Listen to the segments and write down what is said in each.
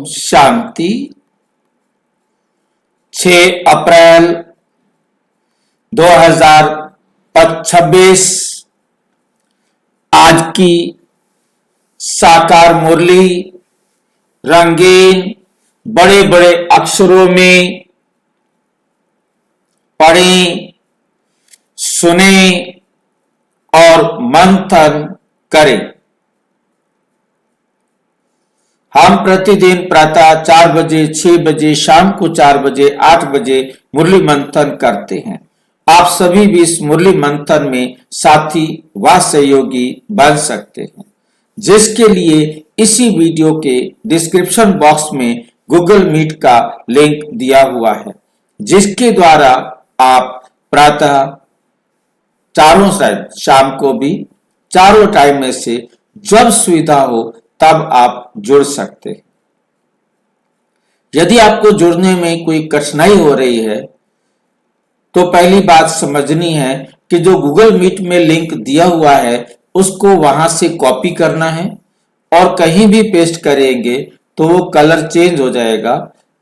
शांति। 6 अप्रैल 2026 आज की साकार मुरली रंगीन बड़े बड़े अक्षरों में पढ़ें, सुने और मंथन करें। हम प्रतिदिन प्रातः 4 बजे, 6 बजे, शाम को 4 बजे, 8 बजे मुरली मंथन करते हैं। आप सभी भी इस मुरली मंथन में साथी व सहयोगी बन सकते हैं, जिसके लिए इसी वीडियो के डिस्क्रिप्शन बॉक्स में गूगल मीट का लिंक दिया हुआ है, जिसके द्वारा आप प्रातः चारों शायद शाम को भी चारों टाइम में से जब सुविधा हो तब आप जुड़ सकते हैं। यदि आपको जुड़ने में कोई कठिनाई हो रही है तो पहली बात समझनी है कि जो गूगल मीट में लिंक दिया हुआ है उसको वहां से कॉपी करना है और कहीं भी पेस्ट करेंगे तो वो कलर चेंज हो जाएगा,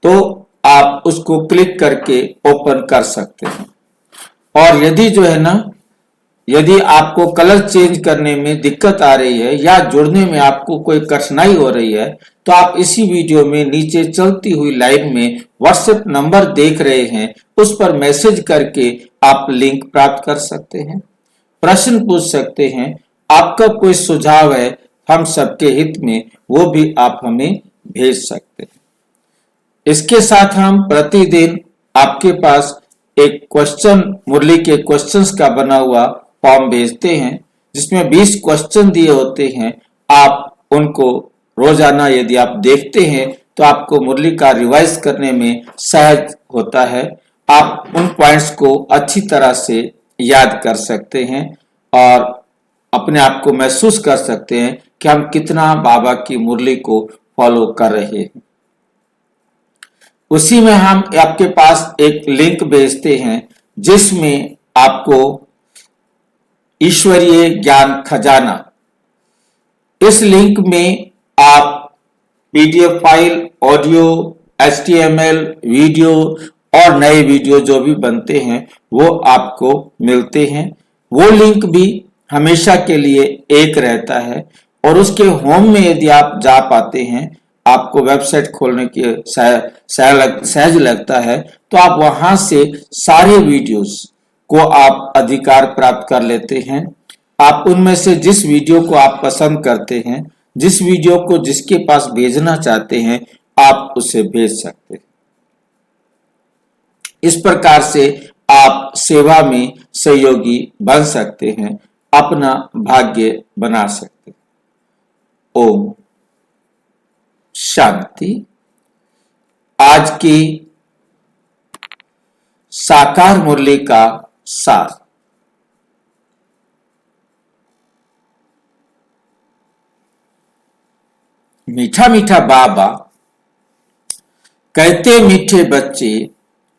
तो आप उसको क्लिक करके ओपन कर सकते हैं। और यदि आपको कलर चेंज करने में दिक्कत आ रही है या जुड़ने में आपको कोई कठिनाई हो रही है तो आप इसी वीडियो में नीचे चलती हुई लाइन में व्हाट्सएप नंबर देख रहे हैं, उस पर मैसेज करके आप लिंक प्राप्त कर सकते हैं, प्रश्न पूछ सकते हैं, आपका कोई सुझाव है हम सबके हित में वो भी आप हमें भेज सकते हैं। इसके साथ हम प्रतिदिन आपके पास एक मुरली के क्वेश्चंस का बना हुआ फॉर्म भेजते हैं, जिसमें 20 क्वेश्चन दिए होते हैं। आप उनको रोजाना यदि आप देखते हैं तो आपको मुरली का रिवाइज करने में सहज होता है। आप उन पॉइंट्स को अच्छी तरह से याद कर सकते हैं और अपने आप को महसूस कर सकते हैं कि हम कितना बाबा की मुरली को फॉलो कर रहे हैं। उसी में हम आपके पास एक लिंक भेजते हैं जिसमें आपको ईश्वरीय ज्ञान खजाना, इस लिंक में आप PDF file, audio, HTML video और नए वीडियो जो भी बनते हैं वो आपको मिलते हैं। वो लिंक भी हमेशा के लिए एक रहता है और उसके होम में यदि आप जा पाते हैं, आपको वेबसाइट खोलने की सहज लगता है तो आप वहां से सारे वीडियोस को आप अधिकार प्राप्त कर लेते हैं। आप उनमें से जिस वीडियो को आप पसंद करते हैं, जिस वीडियो को जिसके पास भेजना चाहते हैं, आप उसे भेज सकते हैं। इस प्रकार से आप सेवा में सहयोगी बन सकते हैं, अपना भाग्य बना सकते हैं। ओम शांति। आज की साकार मुरली का सार। मीठा मीठा बाबा कहते, मीठे बच्चे,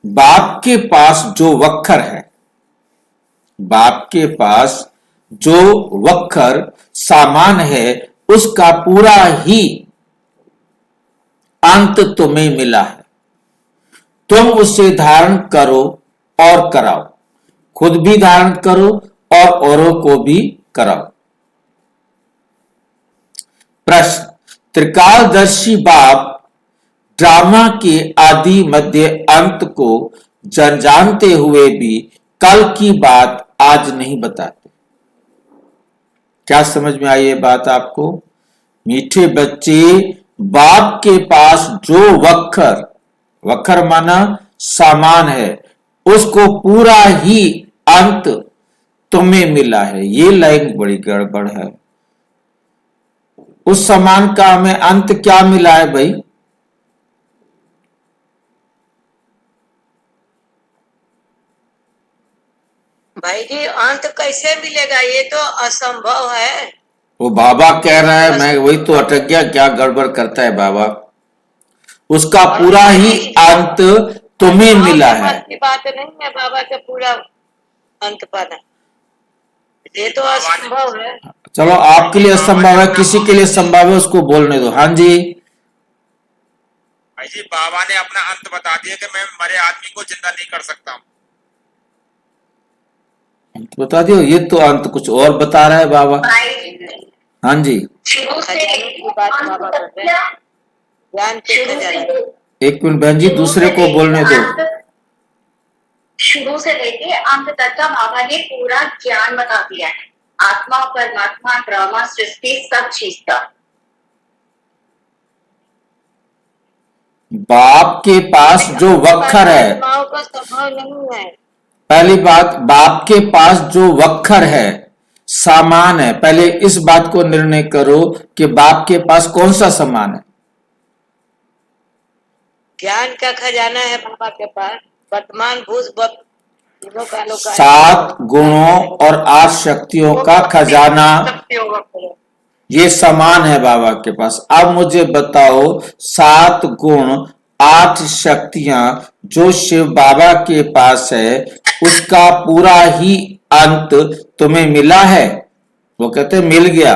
बाप के पास जो वक्खर है, बाप के पास जो वक्खर सामान है उसका पूरा ही अंत तुम्हें मिला है। तुम उसे धारण करो और कराओ, खुद भी धारण करो और औरों को भी कराओ। प्रश्न, त्रिकालदर्शी बाप ड्रामा के आदि मध्य अंत को जानते हुए भी कल की बात आज नहीं बताते। क्या समझ में आई ये बात आपको? मीठे बच्चे, बाप के पास जो वक्खर माना सामान है, उसको पूरा ही अंत तुम्हें मिला है। ये लाइन बड़ी गड़बड़ है। उस सामान का हमें अंत क्या मिला है भाई? भाई जी अंत कैसे मिलेगा? ये तो असंभव है। वो बाबा कह रहा है, मैं वही तो अटक गया। क्या गड़बड़ करता है बाबा? उसका पूरा ही अंत तुम्हें मिला है। बात नहीं है बाबा का पूरा अंत पाना, ये तो असंभव है। चलो आपके लिए असंभव है, किसी के लिए संभव है, उसको बोलने दो। हाँ जी, भाई जी बाबा ने अपना अंत बता दिया कि मैं मरे आदमी को जिंदा नहीं कर सकता हूँ। अंत बता दियो, ये तो अंत कुछ और बता रहा है बाबा। हाँ जी, खजाने की बात बाबा कर रहे हैं, ज्ञान के खजाने। एक मिनट बहन जी, दूसरे को बोलने दो। शुरू से लेके अंत तक का बाबा ने पूरा ज्ञान बता दिया है, आत्मा, परमात्मा, ड्रामा, सृष्टि, सब चीज का। बाप के पास जो वक्खर है, आत्माओं का स्वभाव नहीं है। पहली बात, बाप के पास जो वक्खर है, सामान है, पहले इस बात को निर्णय करो कि बाप के पास कौन सा सामान है। ज्ञान का खजाना है बाबा के पास, वर्तमान भूत तीनों कालों का 7 गुणों और 8 शक्तियों का खजाना, ये सामान है बाबा के पास। अब मुझे बताओ, 7 गुण 8 शक्तियां जो शिव बाबा के पास है, उसका पूरा ही अंत तुम्हें मिला है? वो कहते मिल गया।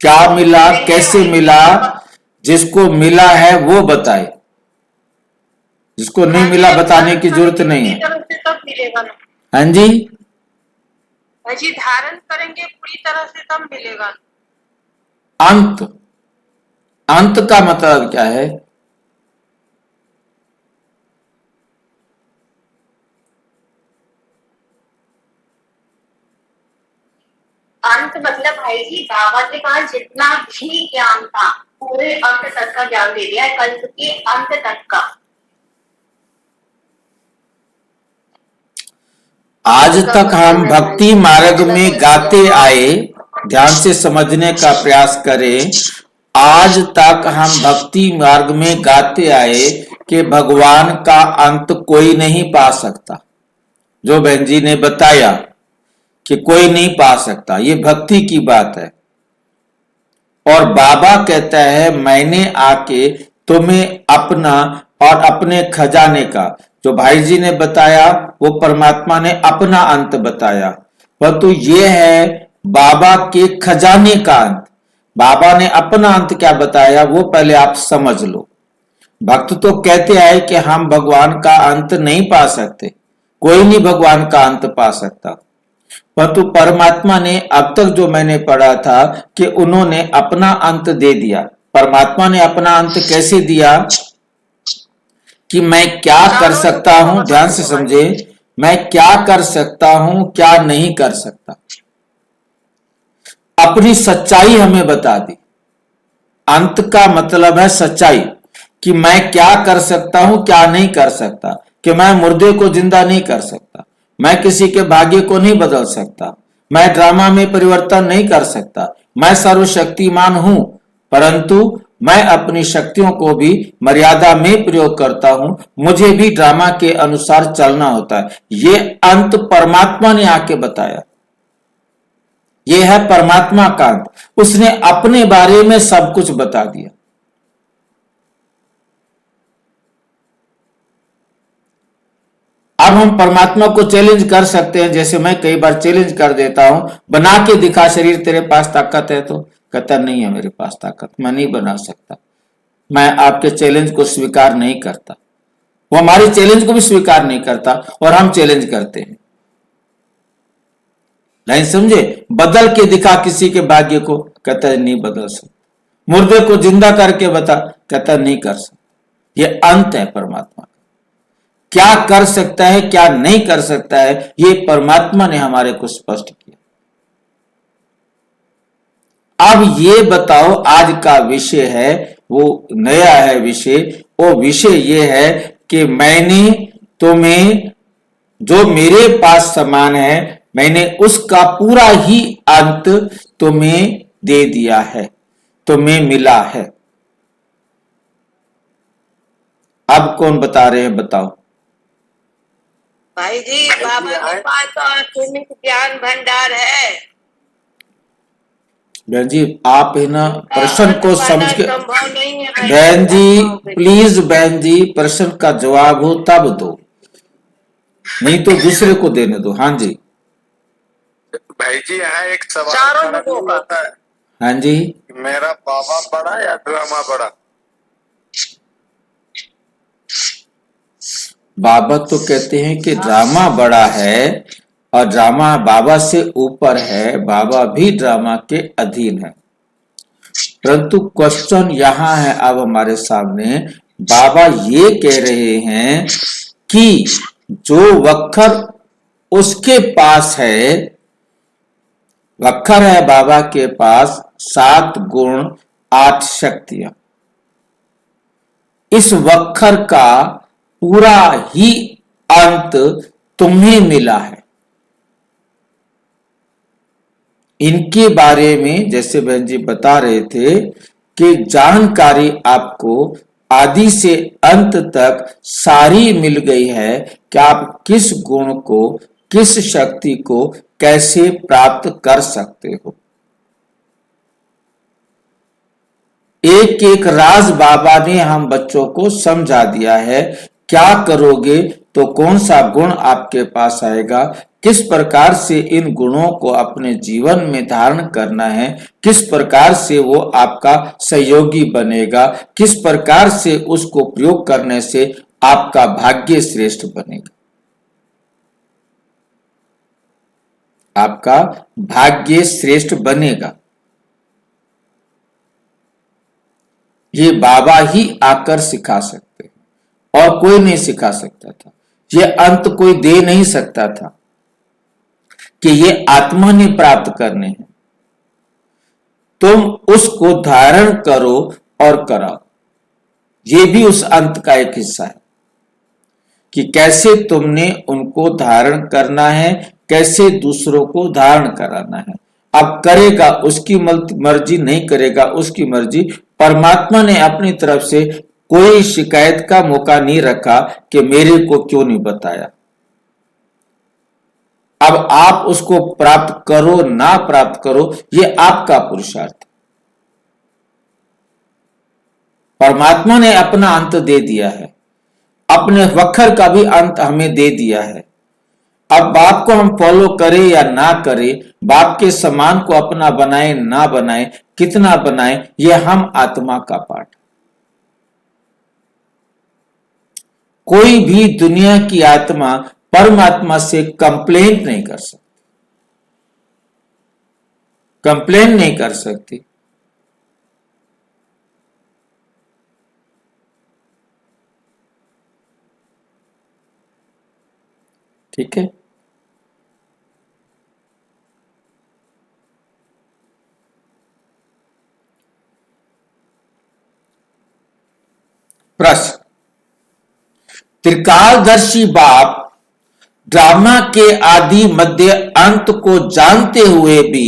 क्या मिला, कैसे मिला? जिसको मिला है वो बताए, जिसको नहीं मिला बताने की जरूरत नहीं है। तब मिलेगा ना हाँ जी, जी, धारण करेंगे पूरी तरह से तब मिलेगा। अंत, अंत का मतलब क्या है? अंत मतलब भाई जी, बाबा के पास जितना भी ज्ञान था पूरे अंत तक का ज्ञान दे दिया है, कल्प के अंत तक का। आज तक हम भक्ति मार्ग में गाते आए, ध्यान से समझने का प्रयास करें। आज तक हम भक्ति मार्ग में गाते आए कि भगवान का अंत कोई नहीं पा सकता। जो बहन जी ने बताया कि कोई नहीं पा सकता, ये भक्ति की बात है। और बाबा कहता है मैंने आके तुम्हें अपना और अपने खजाने का, जो भाई जी ने बताया वो परमात्मा ने अपना अंत बताया, परंतु ये है बाबा के खजाने का अंत। बाबा ने अपना अंत क्या बताया वो पहले आप समझ लो। भक्त तो कहते आए कि हम भगवान का अंत नहीं पा सकते, कोई नहीं भगवान का अंत पा सकता, परंतु परमात्मा ने अब तक जो मैंने पढ़ा था कि उन्होंने अपना अंत दे दिया। परमात्मा ने अपना अंत कैसे दिया? कि मैं क्या कर सकता हूं, ध्यान से समझे, मैं क्या कर सकता हूं, क्या नहीं कर सकता। अपनी सच्चाई हमें बता दी। अंत का मतलब है सच्चाई, कि मैं क्या कर सकता हूं, क्या नहीं कर सकता। कि मैं मुर्दे को जिंदा नहीं कर सकता, मैं किसी के भाग्य को नहीं बदल सकता, मैं ड्रामा में परिवर्तन नहीं कर सकता, मैं सर्वशक्तिमान हूं, परंतु मैं अपनी शक्तियों को भी मर्यादा में प्रयोग करता हूं, मुझे भी ड्रामा के अनुसार चलना होता है। ये अंत परमात्मा ने आके बताया। ये है परमात्मा का अंत। उसने अपने बारे में सब कुछ बता दिया। अब हम परमात्मा को चैलेंज कर सकते हैं, जैसे मैं कई बार चैलेंज कर देता हूं, बना के दिखा शरीर, तेरे पास ताकत है? तो कहता नहीं है मेरे पास ताकत, मैं नहीं बना सकता, मैं आपके चैलेंज को स्वीकार नहीं करता। वो हमारे चैलेंज को भी स्वीकार नहीं करता और हम चैलेंज करते हैं। नहीं समझे? बदल के दिखा किसी के भाग्य को, कहता है नहीं बदल सकता। मुर्दे को जिंदा करके बता, कहता नहीं कर सकता। ये अंत है परमात्मा। क्या कर सकता है, क्या नहीं कर सकता है, ये परमात्मा ने हमारे को स्पष्ट किया। अब ये बताओ, आज का विषय है वो नया है विषय। वो विषय ये है कि मैंने तुम्हें जो मेरे पास सामान है, मैंने उसका पूरा ही अंत तुम्हें दे दिया है, तुम्हें मिला है। अब कौन बता रहे हैं, बताओ। भाई जी बाबा के पास तो असीमित ज्ञान भंडार है। बहन जी आप है ना प्रश्न को समझ के, संभव नहीं है भाई। बहन जी प्लीज, बहन जी प्रश्न का जवाब हो तब दो, नहीं तो दूसरे को देने दो। हाँ जी भाई जी यहाँ एक सवाल चारों खड़ा युगों नहीं का। होता है। हाँ जी, मेरा बाबा बड़ा या ड्रामा बड़ा? बाबा तो कहते हैं कि ड्रामा बड़ा है और ड्रामा बाबा से ऊपर है, बाबा भी ड्रामा के अधीन है। परंतु क्वेश्चन यहाँ है अब हमारे सामने, बाबा ये कह रहे हैं कि जो वक्खर उसके पास है, वक्खर है बाबा के पास 7 गुण 8 शक्तियां, इस वक्खर का पूरा ही अंत तुम्हें मिला है। इनके बारे में जैसे बहन जी बता रहे थे कि जानकारी आपको आदि से अंत तक सारी मिल गई है कि आप किस गुण को, किस शक्ति को कैसे प्राप्त कर सकते हो। एक एक राज बाबा ने हम बच्चों को समझा दिया है। क्या करोगे तो कौन सा गुण आपके पास आएगा, किस प्रकार से इन गुणों को अपने जीवन में धारण करना है, किस प्रकार से वो आपका सहयोगी बनेगा, किस प्रकार से उसको प्रयोग करने से आपका भाग्य श्रेष्ठ बनेगा, आपका भाग्य श्रेष्ठ बनेगा। ये बाबा ही आकर सिखा सकते हैं और कोई नहीं सिखा सकता था। ये अंत कोई दे नहीं सकता था कि ये आत्मा ने प्राप्त करने हैं। तुम उसको धारण करो और कराओ। ये भी उस अंत का एक हिस्सा है कि कैसे तुमने उनको धारण करना है, कैसे दूसरों को धारण कराना है। अब करेगा उसकी मर्जी, नहीं करेगा उसकी मर्जी। परमात्मा ने अपनी तरफ से कोई शिकायत का मौका नहीं रखा कि मेरे को क्यों नहीं बताया। अब आप उसको प्राप्त करो ना प्राप्त करो, ये आपका पुरुषार्थ। परमात्मा ने अपना अंत दे दिया है, अपने वक्खर का भी अंत हमें दे दिया है। अब बाप को हम फॉलो करें या ना करें, बाप के समान को अपना बनाए ना बनाए, कितना बनाए, यह हम आत्मा का पाठ। कोई भी दुनिया की आत्मा परमात्मा से कंप्लेंट नहीं कर सकती, कंप्लेन नहीं कर सकती। ठीक है, प्रश्न, त्रिकालदर्शी बाप ड्रामा के आदि मध्य अंत को जानते हुए भी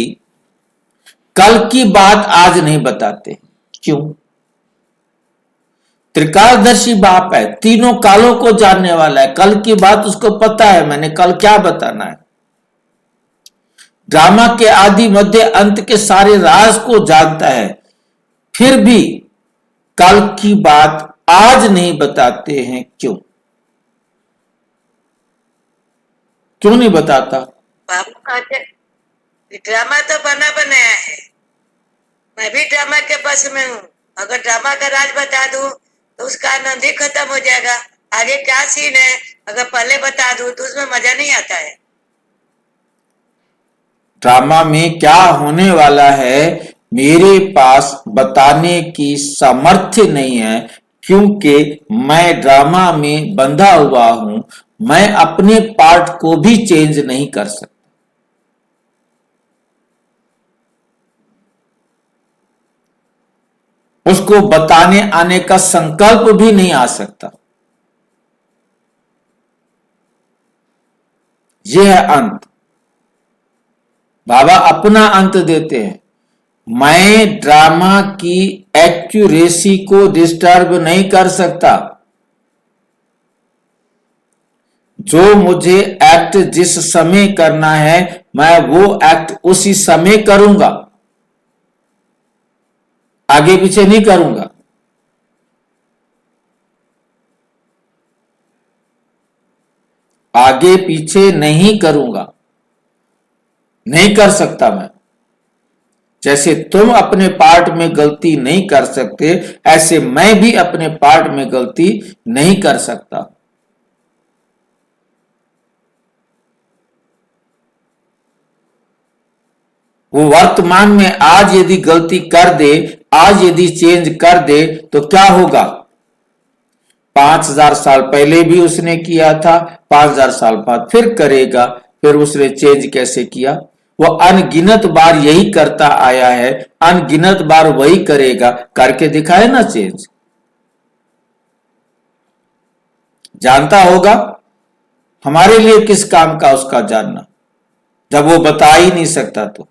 कल की बात आज नहीं बताते, क्यों? त्रिकालदर्शी बाप है, तीनों कालों को जानने वाला है, कल की बात उसको पता है, मैंने कल क्या बताना है। ड्रामा के आदि मध्य अंत के सारे राज को जानता है, फिर भी कल की बात आज नहीं बताते हैं, क्यों? क्यों नहीं बताता? बाबू कहते ड्रामा तो बना बनाया है, मैं भी ड्रामा के बस में हूँ। अगर ड्रामा का राज बता दूं तो उसका आनंद ही खत्म हो जाएगा। आगे क्या सीन है अगर पहले बता दूं तो उसमें मजा नहीं आता है। ड्रामा में क्या होने वाला है मेरे पास बताने की सामर्थ्य नहीं है, क्योंकि मैं ड्रामा में बंधा हुआ हूं। मैं अपने पार्ट को भी चेंज नहीं कर सकता। उसको बताने आने का संकल्प भी नहीं आ सकता। यह है अंत। बाबा अपना अंत देते हैं। मैं ड्रामा की एक्यूरेसी को डिस्टर्ब नहीं कर सकता। जो मुझे एक्ट जिस समय करना है मैं वो एक्ट उसी समय करूंगा, आगे पीछे नहीं करूंगा। आगे पीछे नहीं करूंगा, नहीं कर सकता मैं। जैसे तुम अपने पार्ट में गलती नहीं कर सकते, ऐसे मैं भी अपने पार्ट में गलती नहीं कर सकता। वो वर्तमान में आज यदि गलती कर दे, आज यदि चेंज कर दे तो क्या होगा? 5000 साल पहले भी उसने किया था, 5000 साल बाद फिर करेगा, फिर उसने चेंज कैसे किया? वो अनगिनत बार यही करता आया है, अनगिनत बार वही करेगा, करके दिखाए ना चेंज। जानता होगा हमारे लिए किस काम का उसका जानना, जब वो बता ही नहीं सकता तो।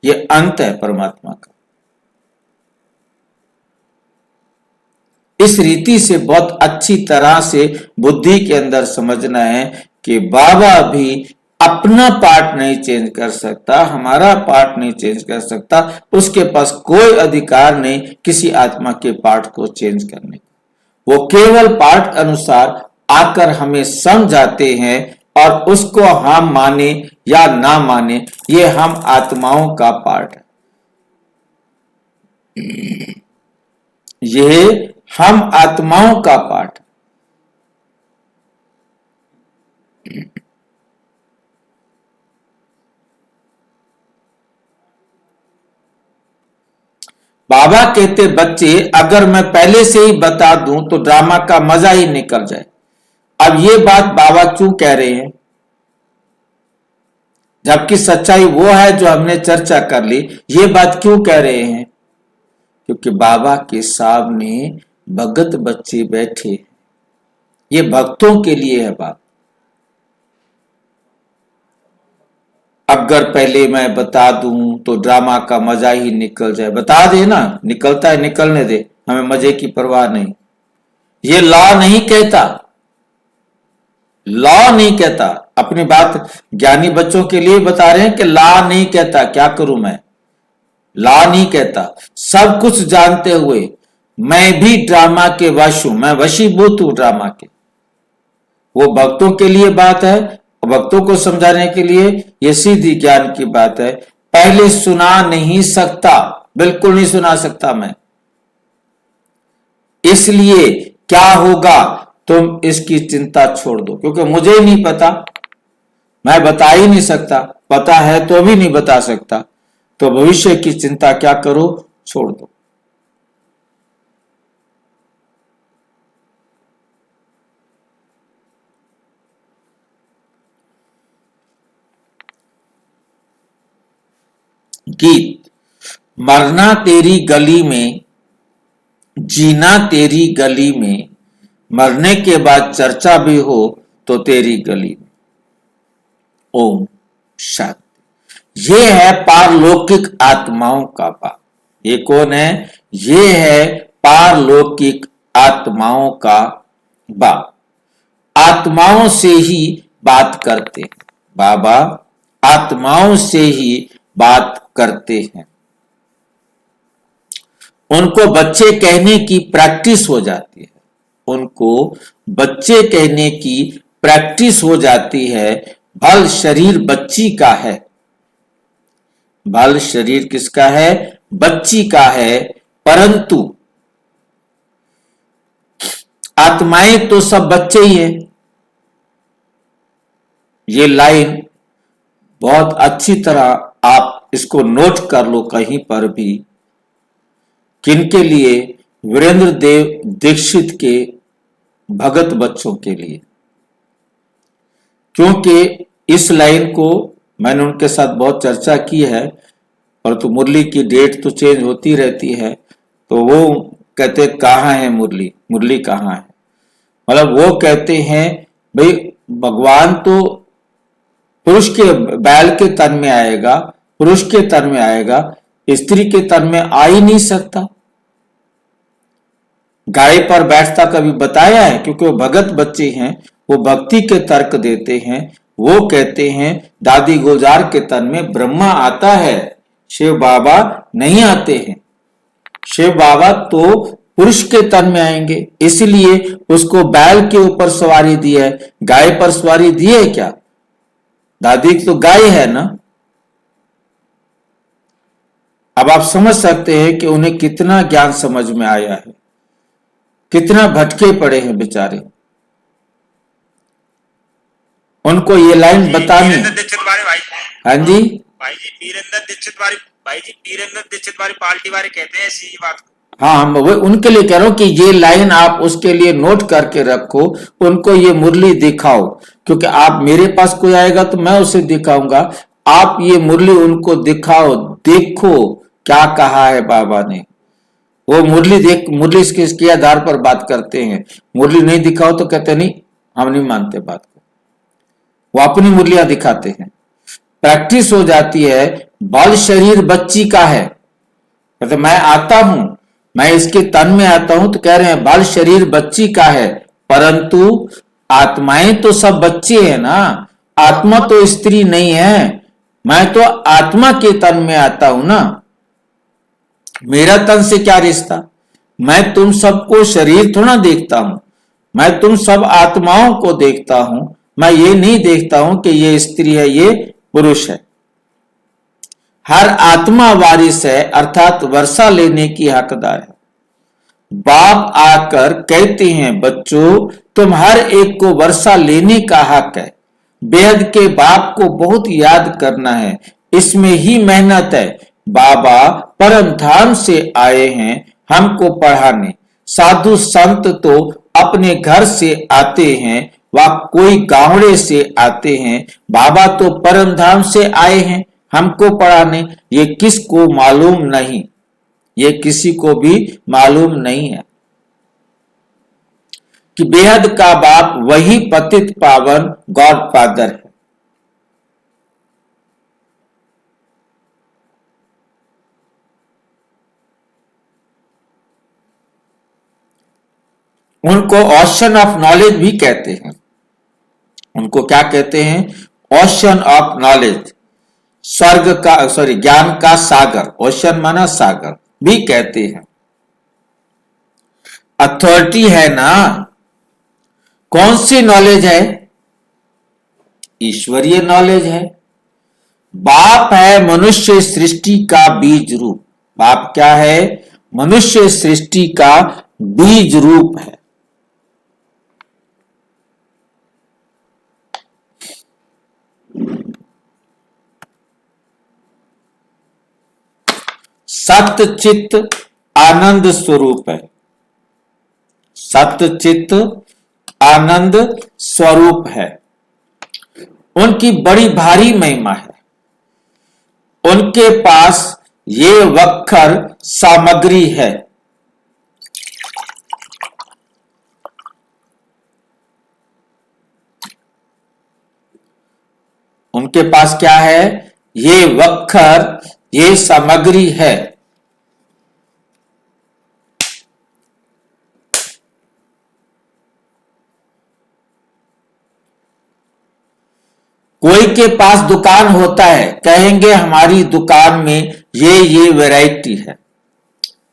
ये अंत है परमात्मा का। इस रीति से बहुत अच्छी तरह से बुद्धि के अंदर समझना है कि बाबा भी अपना पार्ट नहीं चेंज कर सकता, हमारा पार्ट नहीं चेंज कर सकता, उसके पास कोई अधिकार नहीं किसी आत्मा के पार्ट को चेंज करने का। वो केवल पार्ट अनुसार आकर हमें समझाते हैं और उसको हम माने या ना माने, ये हम आत्माओं का पार्ट है। ये हम आत्माओं का पार्ट है। बाबा कहते बच्चे अगर मैं पहले से ही बता दूं तो ड्रामा का मजा ही निकल जाए। अब ये बात बाबा क्यों कह रहे हैं, जबकि सच्चाई वो है जो हमने चर्चा कर ली। ये बात क्यों कह रहे हैं? क्योंकि बाबा के सामने भगत बच्चे बैठे, ये भक्तों के लिए है बात। अगर पहले मैं बता दूं तो ड्रामा का मजा ही निकल जाए। बता दे ना, निकलता है निकलने दे, हमें मजे की परवाह नहीं। ये लॉ नहीं कहता, लॉ नहीं कहता। अपनी बात ज्ञानी बच्चों के लिए बता रहे हैं कि लॉ नहीं कहता। क्या करूं मैं? लॉ नहीं कहता। सब कुछ जानते हुए मैं भी ड्रामा के वश हूं, मैं वशीभूत हूं ड्रामा के। वो भक्तों के लिए बात है, भक्तों को समझाने के लिए ये सीधी ज्ञान की बात है। पहले सुना नहीं सकता, बिल्कुल नहीं सुना सकता मैं। इसलिए क्या होगा, तुम इसकी चिंता छोड़ दो, क्योंकि मुझे ही नहीं पता, मैं बता ही नहीं सकता, पता है तो भी नहीं बता सकता। तो भविष्य की चिंता क्या करो, छोड़ दो। गीत, मरना तेरी गली में, जीना तेरी गली में, मरने के बाद चर्चा भी हो तो तेरी गली में। ओम शांति। ये है पारलौकिक आत्माओं का बाप। ये कौन है? ये है पारलौकिक आत्माओं का बाप। आत्माओं से ही बात करते हैं बाबा, आत्माओं से ही बात करते हैं। उनको बच्चे कहने की प्रैक्टिस हो जाती है, उनको बच्चे कहने की प्रैक्टिस हो जाती है। भल शरीर बच्ची का है, भल शरीर किसका है? बच्ची का है। परंतु आत्माएं तो सब बच्चे ही हैं। ये लाइन बहुत अच्छी तरह आप इसको नोट कर लो कहीं पर भी। किनके लिए? वीरेंद्र देव दीक्षित के भगत बच्चों के लिए। क्योंकि इस लाइन को मैंने उनके साथ बहुत चर्चा की है, परंतु मुरली की डेट तो चेंज होती रहती है, तो वो कहते कहाँ है मुरली, मुरली कहाँ है? मतलब वो कहते हैं भाई भगवान तो पुरुष के बैल के तन में आएगा, पुरुष के तन में आएगा, स्त्री के तन में आ ही नहीं सकता। गाय पर बैठता कभी बताया है? क्योंकि वो भगत बच्चे हैं, वो भक्ति के तर्क देते हैं। वो कहते हैं दादी गुलजार के तन में ब्रह्मा आता है, शिव बाबा नहीं आते हैं। शिव बाबा तो पुरुष के तन में आएंगे, इसलिए उसको बैल के ऊपर सवारी दी है। गाय पर सवारी दी है क्या? दादी तो गाय है ना। अब आप समझ सकते हैं कि उन्हें कितना ज्ञान समझ में आया है, कितना भटके पड़े हैं बेचारे। उनको ये लाइन बतानी। वीरेंद्र दीक्षित वाले भाई, हाँ जी भाई जी वीरेंद्र दीक्षित वाली, भाई जी वीरेंद्र दीक्षित वाली पार्टी वाले कहते हैं ऐसी बात को। हाँ, हम वो उनके लिए कह रहा हूं कि ये लाइन आप उसके लिए नोट करके रखो, उनको ये मुरली दिखाओ, क्योंकि आप मेरे पास कोई आएगा तो मैं उसे दिखाऊंगा, आप ये मुरली उनको दिखाओ, देखो क्या कहा है बाबा ने। वो मुरली देख, मुरली इसके आधार पर बात करते हैं, मुरली नहीं दिखाओ तो कहते नहीं हम नहीं मानते बात को, वो अपनी मुरलियां दिखाते हैं। प्रैक्टिस हो जाती है। बल शरीर बच्ची का है, कहते मैं आता हूं, मैं इसके तन में आता हूं, तो कह रहे हैं बाल शरीर बच्ची का है, परंतु आत्माएं तो सब बच्चे हैं ना, आत्मा तो स्त्री नहीं है। मैं तो आत्मा के तन में आता हूं ना, मेरा तन से क्या रिश्ता। मैं तुम सबको शरीर थोड़ा देखता हूं, मैं तुम सब आत्माओं को देखता हूं। मैं ये नहीं देखता हूं कि ये स्त्री है ये पुरुष है। हर आत्मा वारिस है, अर्थात वर्षा लेने की हकदार है। बाप आकर कहते हैं बच्चों तुम हर एक को वर्षा लेने का हक है। बेहद के बाप को बहुत याद करना है, इसमें ही मेहनत है। बाबा परम धाम से आए हैं हमको पढ़ाने। साधु संत तो अपने घर से आते हैं, व कोई गावड़े से आते हैं। बाबा तो परम धाम से आए हैं हमको पढ़ाने। ये किसको मालूम नहीं, ये किसी को भी मालूम नहीं है कि बेहद का बाप वही पतित पावन गॉड फादर है। उनको ओशन ऑफ नॉलेज भी कहते हैं। उनको क्या कहते हैं? ओशन ऑफ नॉलेज, स्वर्ग का ज्ञान का सागर, ओशन माना सागर भी कहते हैं। अथॉरिटी है ना, कौन सी नॉलेज है? ईश्वरीय नॉलेज है। बाप है मनुष्य सृष्टि का बीज रूप। बाप क्या है? मनुष्य सृष्टि का बीज रूप है। सत्य चित्त आनंद स्वरूप है। सत्य चित्त आनंद स्वरूप है। उनकी बड़ी भारी महिमा है। उनके पास ये वक्खर सामग्री है। उनके पास क्या है? ये वक्खर, ये सामग्री है। कोई के पास दुकान होता है, कहेंगे हमारी दुकान में ये वैरायटी है।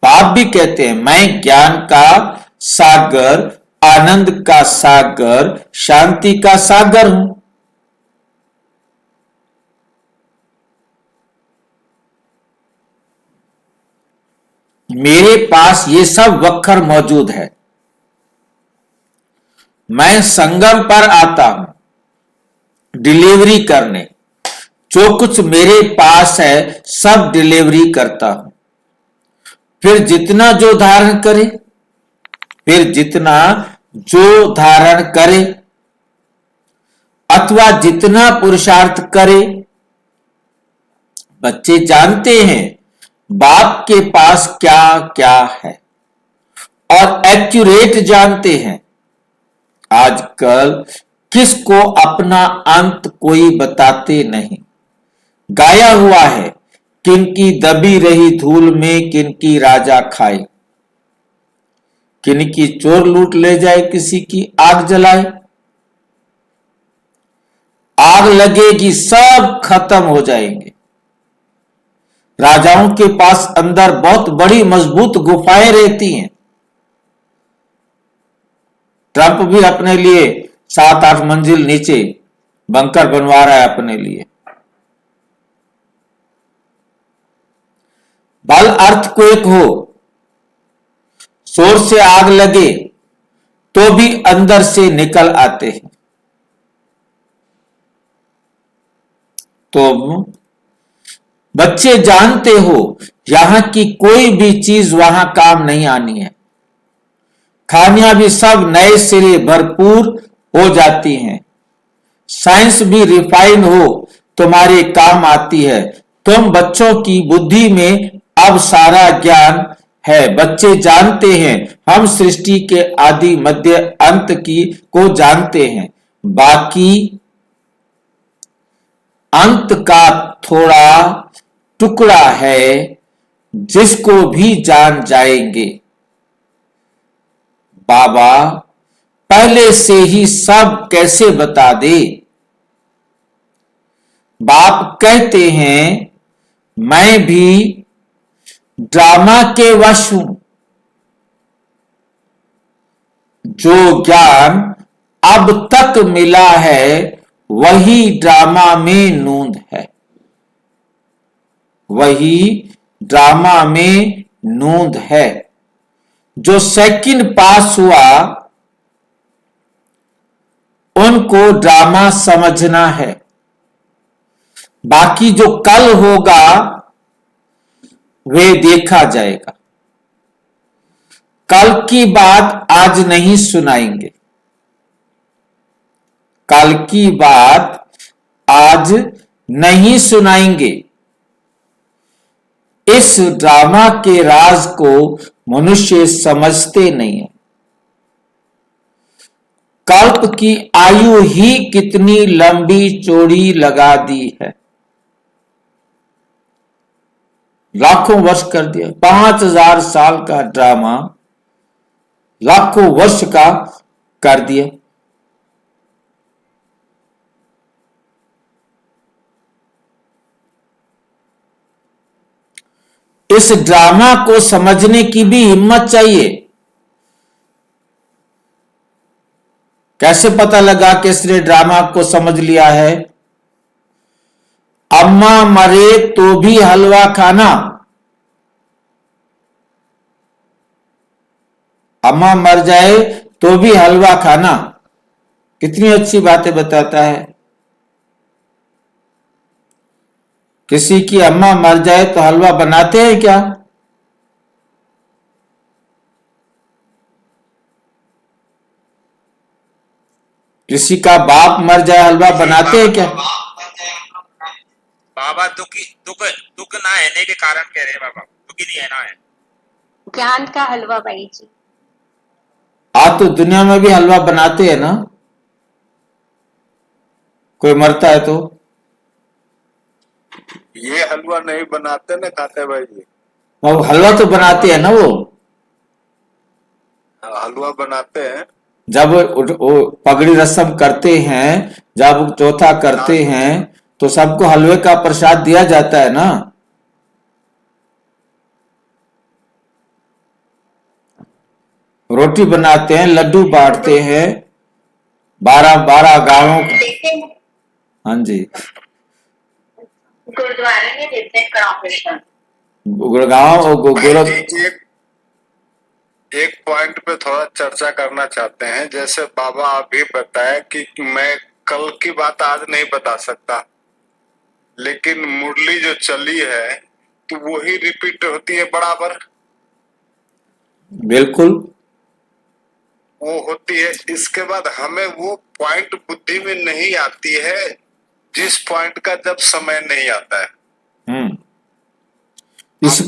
बाप भी कहते हैं मैं ज्ञान का सागर, आनंद का सागर, शांति का सागर हूं। मेरे पास ये सब वक्खर मौजूद है। मैं संगम पर आता हूं डिलीवरी करने। जो कुछ मेरे पास है सब डिलीवरी करता हूं। फिर जितना जो धारण करे, फिर जितना जो धारण करे अथवा जितना पुरुषार्थ करे। बच्चे जानते हैं बाप के पास क्या क्या है और एक्यूरेट जानते हैं। आजकल किसको अपना अंत कोई बताते नहीं। गाया हुआ है किनकी दबी रही धूल में किनकी राजा खाए, किनकी चोर लूट ले जाए, किसी की आग जलाए। आग लगेगी सब खत्म हो जाएंगे। राजाओं के पास अंदर बहुत बड़ी मजबूत गुफाएं रहती हैं। ट्रंप भी अपने लिए 7-8 मंजिल नीचे बंकर बनवा रहा है अपने लिए। बल अर्थक्वेक हो, जोर से आग लगे तो भी अंदर से निकल आते हैं। तो बच्चे जानते हो यहां की कोई भी चीज वहां काम नहीं आनी है। खानियां भी सब नए सिरे भरपूर हो जाती हैं। साइंस भी रिफाइन हो तुम्हारे काम आती है। तुम बच्चों की बुद्धि में अब सारा ज्ञान है। बच्चे जानते हैं हम सृष्टि के आदि मध्य अंत की को जानते हैं। बाकी अंत का थोड़ा टुकड़ा है जिसको भी जान जाएंगे। बाबा पहले से ही सब कैसे बता दे। बाप कहते हैं मैं भी ड्रामा के वश हूं। जो ज्ञान अब तक मिला है वही ड्रामा में नूंद है। वही ड्रामा में नूंद है। जो सेकंड पास हुआ उनको ड्रामा समझना है। बाकी जो कल होगा वे देखा जाएगा। कल की बात आज नहीं सुनाएंगे। कल की बात आज नहीं सुनाएंगे। इस ड्रामा के राज को मनुष्य समझते नहीं है। कल्प की आयु ही कितनी लंबी चौड़ी लगा दी है। लाखों वर्ष कर दिया। 5000 साल का ड्रामा लाखों वर्ष का कर दिया। इस ड्रामा को समझने की भी हिम्मत चाहिए। कैसे पता लगा कि इसने ड्रामा को समझ लिया है? अम्मा मरे तो भी हलवा खाना। अम्मा मर जाए तो भी हलवा खाना। कितनी अच्छी बातें बताता है। किसी की अम्मा मर जाए तो हलवा बनाते हैं क्या? किसी का बाप मर जाए हलवा बनाते हैं क्या? बाबा दुख ना रहने के कारण कह रहे हैं बाबा, दुखी नहीं है ना है। ज्ञान का हलवा भाई जी। आज तो दुनिया में भी हलवा बनाते हैं ना। कोई मरता है तो ये हलवा नहीं बनाते ना, खाते भाई जी। वो हलवा तो बनाते हैं ना। वो हलवा बनाते हैं। जब वो पगड़ी रस्म करते हैं, जब चौथा करते हैं तो सबको हलवे का प्रसाद दिया जाता है ना। रोटी बनाते हैं, लड्डू बांटते हैं 12 गांवों। देखते हैं हाँ जी, गुरुद्वारे में देते हैं कड़ाह प्रसाद। गुड़गांव और भाई जी, एक पॉइंट पे थोड़ा चर्चा करना चाहते हैं। जैसे बाबा अभी बताया कि मैं कल की बात आज नहीं बता सकता, लेकिन मुरली जो चली है तो वही रिपीट होती है बराबर। बिल्कुल वो होती है। इसके बाद हमें वो पॉइंट बुद्धि में नहीं आती है जिस पॉइंट का जब समय नहीं आता है। इसी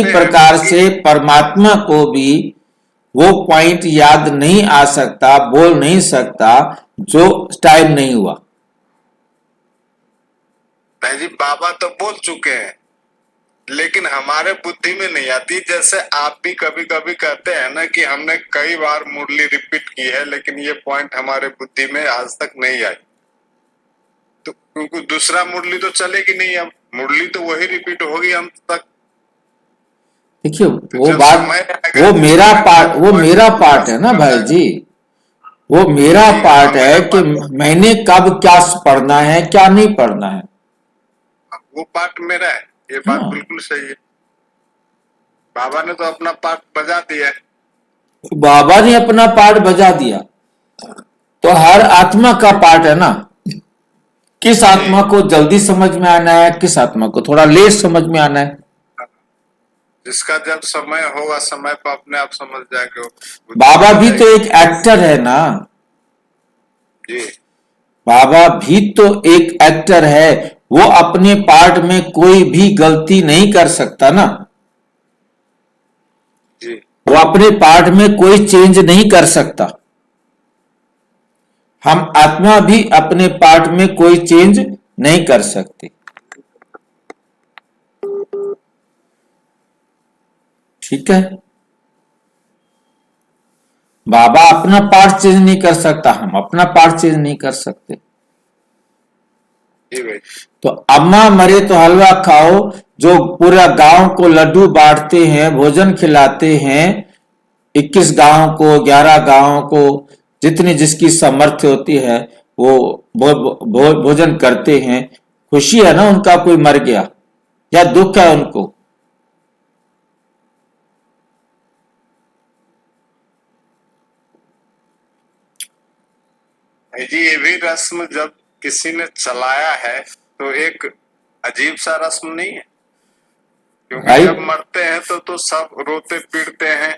प्रकार से परमात्मा को भी वो पॉइंट याद नहीं आ सकता, बोल नहीं सकता जो टाइम नहीं हुआ। भाई जी बाबा तो बोल चुके हैं, लेकिन हमारे बुद्धि में नहीं आती। जैसे आप भी कभी कभी कहते हैं ना कि हमने कई बार मुरली रिपीट की है, लेकिन ये पॉइंट हमारे बुद्धि में आज तक नहीं आई। तो क्योंकि दूसरा मुरली तो चलेगी नहीं, अब मुरली तो वही रिपीट होगी हम तक। देखिए वो बात, वो मेरा पार्ट है ना भाई जी। वो मेरा पार्ट है कि मैंने कब क्या पढ़ना है क्या नहीं पढ़ना है। वो पार्ट मेरा है, ये बात हाँ। बिल्कुल सही है। बाबा ने तो अपना पार्ट बजा दिया। बाबा ने अपना पार्ट बजा दिया, तो हर आत्मा का पार्ट है ना। किस आत्मा को जल्दी समझ में आना है, किस आत्मा को थोड़ा लेट समझ में आना है। जिसका जब समय होगा समय पर अपने आप समझ जाएंगे वो। बाबा भी तो एक एक्टर है ना, जी बाबा भी तो एक एक्टर है। वो अपने पार्ट में कोई भी गलती नहीं कर सकता ना, जी वो अपने पार्ट में कोई चेंज नहीं कर सकता। हम आत्मा भी अपने पार्ट में कोई चेंज नहीं कर सकते। ठीक है, बाबा अपना पार्ट चेंज नहीं कर सकता, हम अपना पार्ट चेंज नहीं कर सकते। जी भाई। तो अम्मा मरे तो हलवा खाओ, जो पूरा गांव को लड्डू बांटते हैं, भोजन खिलाते हैं, 21 गांव को, 11 गांव को, जितनी जिसकी सामर्थ्य होती है वो भोजन करते हैं। खुशी है ना उनका कोई मर गया, या दुख है उनको? भाई जी ये भी रस्म जब किसी ने चलाया है तो एक अजीब सा रस्म नहीं है? क्योंकि भाई जब मरते हैं तो सब रोते पीटते हैं,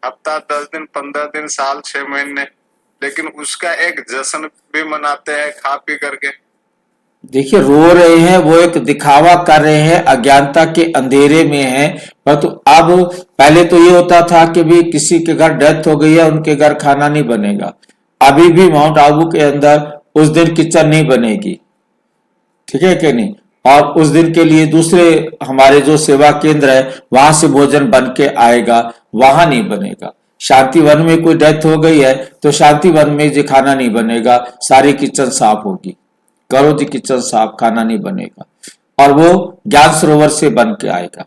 हफ्ता 10 दिन 15 दिन साल 6 महीने, लेकिन उसका एक जश्न भी मनाते हैं खा पी करके। देखिए, रो रहे हैं, वो एक दिखावा कर रहे हैं, अज्ञानता के अंधेरे में है। पर तो अब पहले तो ये होता था कि भी किसी के घर डेथ हो गई है, उनके घर खाना नहीं बनेगा। अभी भी माउंट आबू के अंदर उस दिन किचन नहीं बनेगी, ठीक है कि नहीं? और उस दिन के लिए दूसरे हमारे जो सेवा केंद्र है वहां से भोजन बन के आएगा, वहां नहीं बनेगा। शांति वन में कोई डेथ हो गई है तो शांति वन में जो खाना नहीं बनेगा, सारी किचन साफ होगी, करो जी किचन साफ, खाना नहीं बनेगा। और वो ज्ञान सरोवर से बन के आएगा।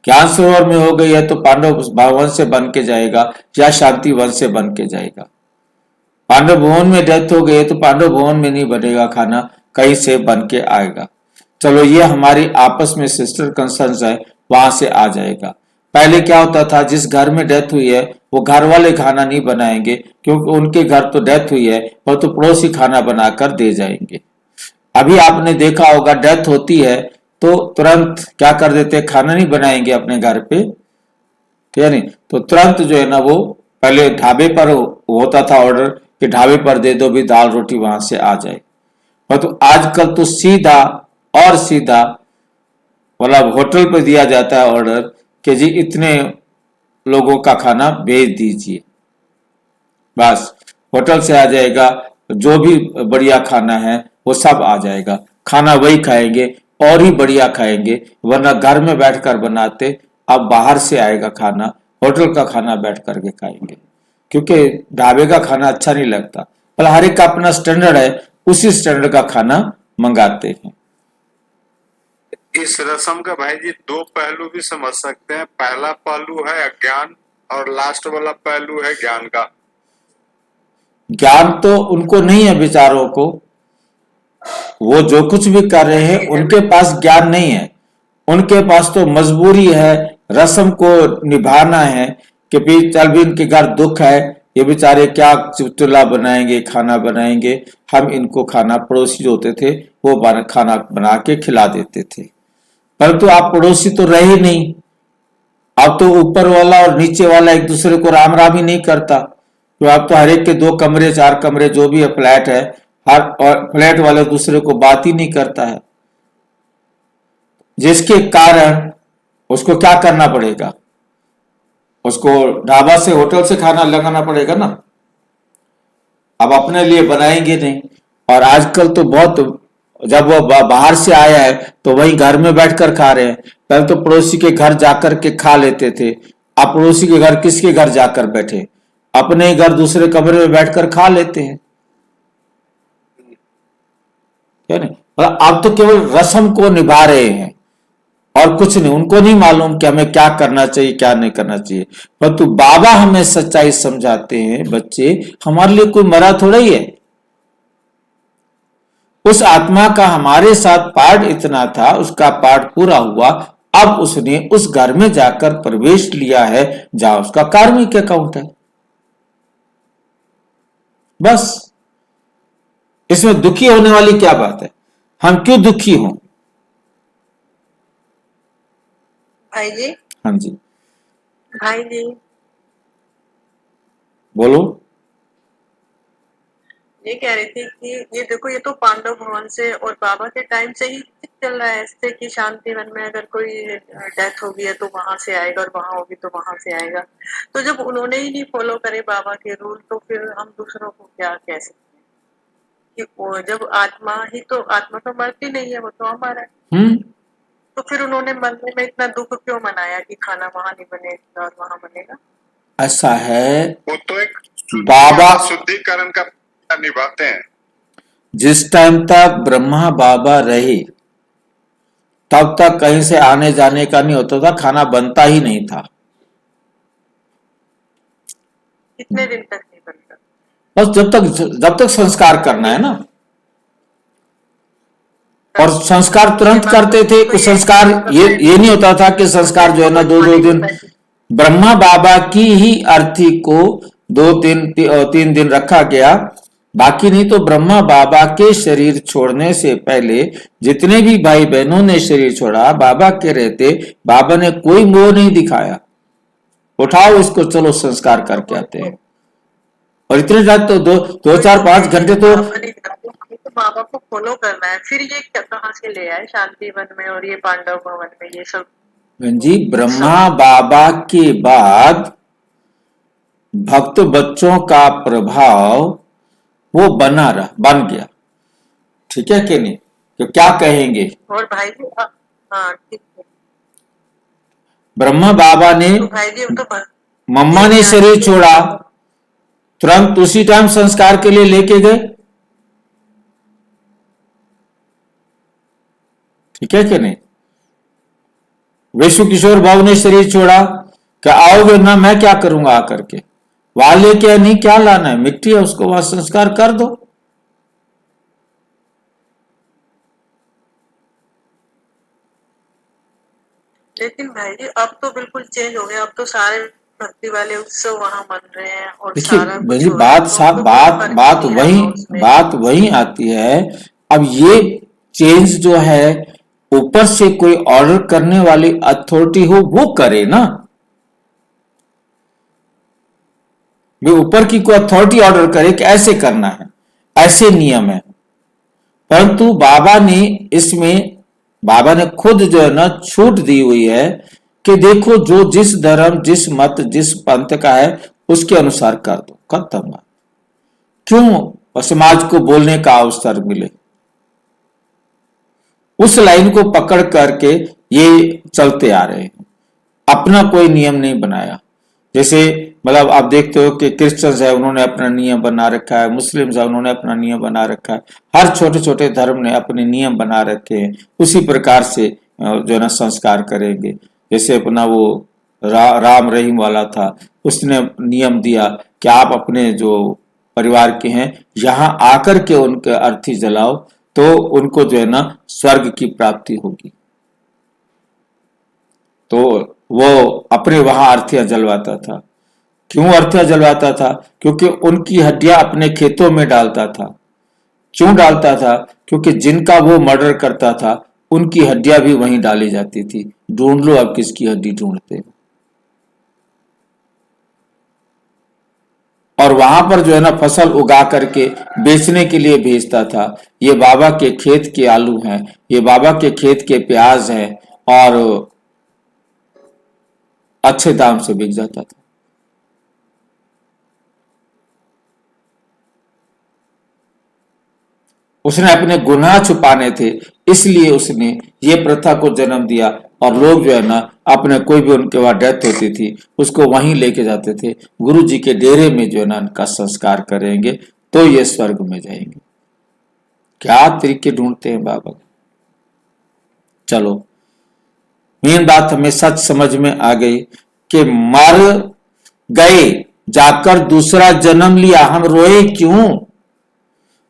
ज्ञान सरोवर में हो गई है तो पांडव भवन से बन के जाएगा या शांति वन से बन के जाएगा। पांडव भवन में डेथ हो गई है तो पांडव भवन में नहीं बनेगा खाना, कहीं से बन के आएगा। चलो ये हमारी आपस में सिस्टर कंसर्न्स है, वहां से आ जाएगा। पहले क्या होता था, जिस घर में डेथ हुई है वो घर वाले खाना नहीं बनाएंगे क्योंकि उनके घर तो डेथ हुई है, वो तो पड़ोसी खाना बनाकर दे जाएंगे। अभी आपने देखा होगा डेथ होती है तो तुरंत क्या कर देते हैं, खाना नहीं बनाएंगे अपने घर पे, ठीक है नहीं? तो तुरंत जो है ना वो पहले ढाबे पर होता था ऑर्डर कि ढाबे पर दे दो भी, दाल रोटी वहां से आ जाए। और तो आजकल तो सीधा और सीधा मतलब होटल पर दिया जाता है ऑर्डर कि जी इतने लोगों का खाना भेज दीजिए, बस होटल से आ जाएगा। जो भी बढ़िया खाना है वो सब आ जाएगा, खाना वही खाएंगे और ही बढ़िया खाएंगे, वरना घर में बैठकर बनाते, अब बाहर से आएगा खाना, होटल का खाना बैठ करके खाएंगे, क्योंकि ढाबे का खाना अच्छा नहीं लगता। पर हर एक का अपना स्टैंडर्ड है, उसी स्टैंडर्ड का खाना मंगाते हैं। इस रस्म का भाई जी 2 पहलू भी समझ सकते हैं। पहला पहलू है अज्ञान और लास्ट वाला पहलू है ज्ञान का। ज्ञान तो उनको नहीं है बेचारों को, वो जो कुछ भी कर रहे हैं उनके पास ज्ञान नहीं है, उनके पास तो मजबूरी है, रस्म को निभाना है कि भी चल भी इनके घर दुख है, ये बेचारे क्या चुटकुला बनाएंगे, खाना बनाएंगे, हम इनको खाना, पड़ोसी जो होते थे वो खाना बना के खिला देते थे। परंतु आप पड़ोसी तो रहे नहीं, अब तो ऊपर वाला और नीचे वाला एक दूसरे को राम राम ही नहीं करता। तो अब तो हर एक के 2 कमरे 4 कमरे जो भी है फ्लैट है, हर और फ्लैट वाले दूसरे को बात ही नहीं करता है, जिसके कारण उसको क्या करना पड़ेगा, उसको ढाबा से होटल से खाना लगाना पड़ेगा ना। अब अपने लिए बनाएंगे नहीं। और आजकल तो बहुत, जब वो बाहर से आया है तो वही घर में बैठकर खा रहे हैं। पहले तो पड़ोसी के घर जाकर के खा लेते थे, अब पड़ोसी के घर किसके घर जाकर बैठे, अपने घर दूसरे कमरे में बैठकर खा लेते हैं, क्या नहीं? मतलब अब तो केवल रस्म को निभा रहे हैं और कुछ नहीं, उनको नहीं मालूम कि हमें क्या करना चाहिए क्या नहीं करना चाहिए। परंतु बाबा हमें सच्चाई समझाते हैं, बच्चे हमारे लिए कोई मरा थोड़ा ही है। उस आत्मा का हमारे साथ पार्ट इतना था, उसका पार्ट पूरा हुआ, अब उसने उस घर में जाकर प्रवेश लिया है जहां उसका कार्मिक अकाउंट है। बस इसमें दुखी होने वाली क्या बात है? हम क्यों दुखी हों? भाई जी, हाँ जी, भाई जी, बोलो। ये कह रही थी कि ये देखो, ये तो पांडव भवन से और बाबा के टाइम से ही चल रहा है ऐसे कि शांति वन में अगर कोई डेथ होगी है तो वहां से आएगा और वहां होगी तो वहां से आएगा। तो जब उन्होंने ही नहीं फॉलो करे बाबा के रूल, तो फिर हम दूसरों को क्या कह सकते हैं? कि वो जब आत्मा तो मरती नहीं है, वो तो हमारा है। तो फिर उन्होंने मरने में इतना दुख क्यों मनाया कि खाना वहां नहीं बनेगा और वहां बनेगा? ऐसा है, वो तो एक बाबा शुद्धिकरण का भूमिका निभाते हैं। जिस टाइम तक ब्रह्मा बाबा रहे तब तक कहीं से आने जाने का नहीं होता था, खाना बनता ही नहीं था। कितने दिन तक नहीं बनता? बस जब तक संस्कार करना है ना, और संस्कार तुरंत करते थे। कुछ संस्कार ये नहीं होता था कि संस्कार जो है ना दो दिन, ब्रह्मा बाबा की ही अर्थी को 2-3 दिन रखा गया, बाकी नहीं। तो ब्रह्मा बाबा के शरीर छोड़ने से पहले जितने भी भाई बहनों ने शरीर छोड़ा, बाबा के रहते बाबा ने कोई मोह नहीं दिखाया, उठाओ इसको चलो संस्कार करके आते हैं। और इतने रात तो 2-4-5 घंटे तो बाबा को फॉलो करना है। फिर ये कहाँ से ले आए शांति वन में और ये पांडव भवन में ये सब? जी, ब्रह्मा बाबा के बाद भक्त बच्चों का प्रभाव वो बन गया। ठीक है कि नहीं? तो क्या कहेंगे? और भाई जी, हाँ ठीक है। ब्रह्मा बाबा ने, तो भाई जी तो मम्मा ने शरीर छोड़ा, तुरंत उसी टाइम संस्कार के लिए लेके गए। ठीक है कि नहीं? विश्व किशोर भाव ने शरीर छोड़ा, क्या आओगे ना, मैं क्या करूंगा आकर के, वहां लेके नहीं, क्या लाना है, मिट्टी है, उसको वहां संस्कार कर दो। लेकिन भाई जी अब तो बिल्कुल चेंज हो गया। अब तो सारे भक्ति वाले उत्सव वहां मन रहे हैं और देखिए सारा कुछ भाई, हो रहा है, तो बात वही आती है। अब ये चेंज जो है, ऊपर से कोई ऑर्डर करने वाली अथॉरिटी हो वो करे ना। वे ऊपर की कोई अथॉरिटी ऑर्डर करे कि ऐसे करना है, ऐसे नियम है। परंतु बाबा ने खुद जो है ना छूट दी हुई है कि देखो, जो जिस धर्म, जिस मत, जिस पंथ का है उसके अनुसार कर दो, खत्म बात। क्यों समाज को बोलने का अवसर मिले? उस लाइन को पकड़ करके ये चलते आ रहे हैं, अपना कोई नियम नहीं बनाया। जैसे मतलब आप देखते हो कि क्रिश्चियंस है, उन्होंने अपना नियम बना रखा है, मुस्लिम्स है, उन्होंने अपना नियम बना रखा है, हर छोटे छोटे धर्म ने अपने नियम बना रखे हैं। उसी प्रकार से जो है ना संस्कार करेंगे। जैसे अपना वो राम रहीम वाला था, उसने नियम दिया कि आप अपने जो परिवार के हैं यहां आकर के उनके अर्थी जलाओ, तो उनको जो है ना स्वर्ग की प्राप्ति होगी। तो वो अपने वहां अर्थियां जलवाता था। क्यों अर्थियां जलवाता था? क्योंकि उनकी हड्डियां अपने खेतों में डालता था। क्यों डालता था? क्योंकि जिनका वो मर्डर करता था उनकी हड्डियां भी वहीं डाली जाती थी। ढूंढ लो अब किसकी हड्डी ढूंढते हो। और वहां पर जो है ना फसल उगा करके बेचने के लिए भेजता था। ये बाबा के खेत के आलू हैं, ये बाबा के खेत के प्याज हैं, और अच्छे दाम से बिक जाता था। उसने अपने गुनाह छुपाने थे, इसलिए उसने ये प्रथा को जन्म दिया। और लोग जो है ना अपने कोई भी उनके वहां डेथ होती थी उसको वहीं लेके जाते थे, गुरु जी के डेरे में जो है ना उनका संस्कार करेंगे तो ये स्वर्ग में जाएंगे। क्या तरीके ढूंढते हैं बाबा। चलो, मेन बात हमें सच समझ में आ गई कि मर गए, जाकर दूसरा जन्म लिया, हम रोए क्यों?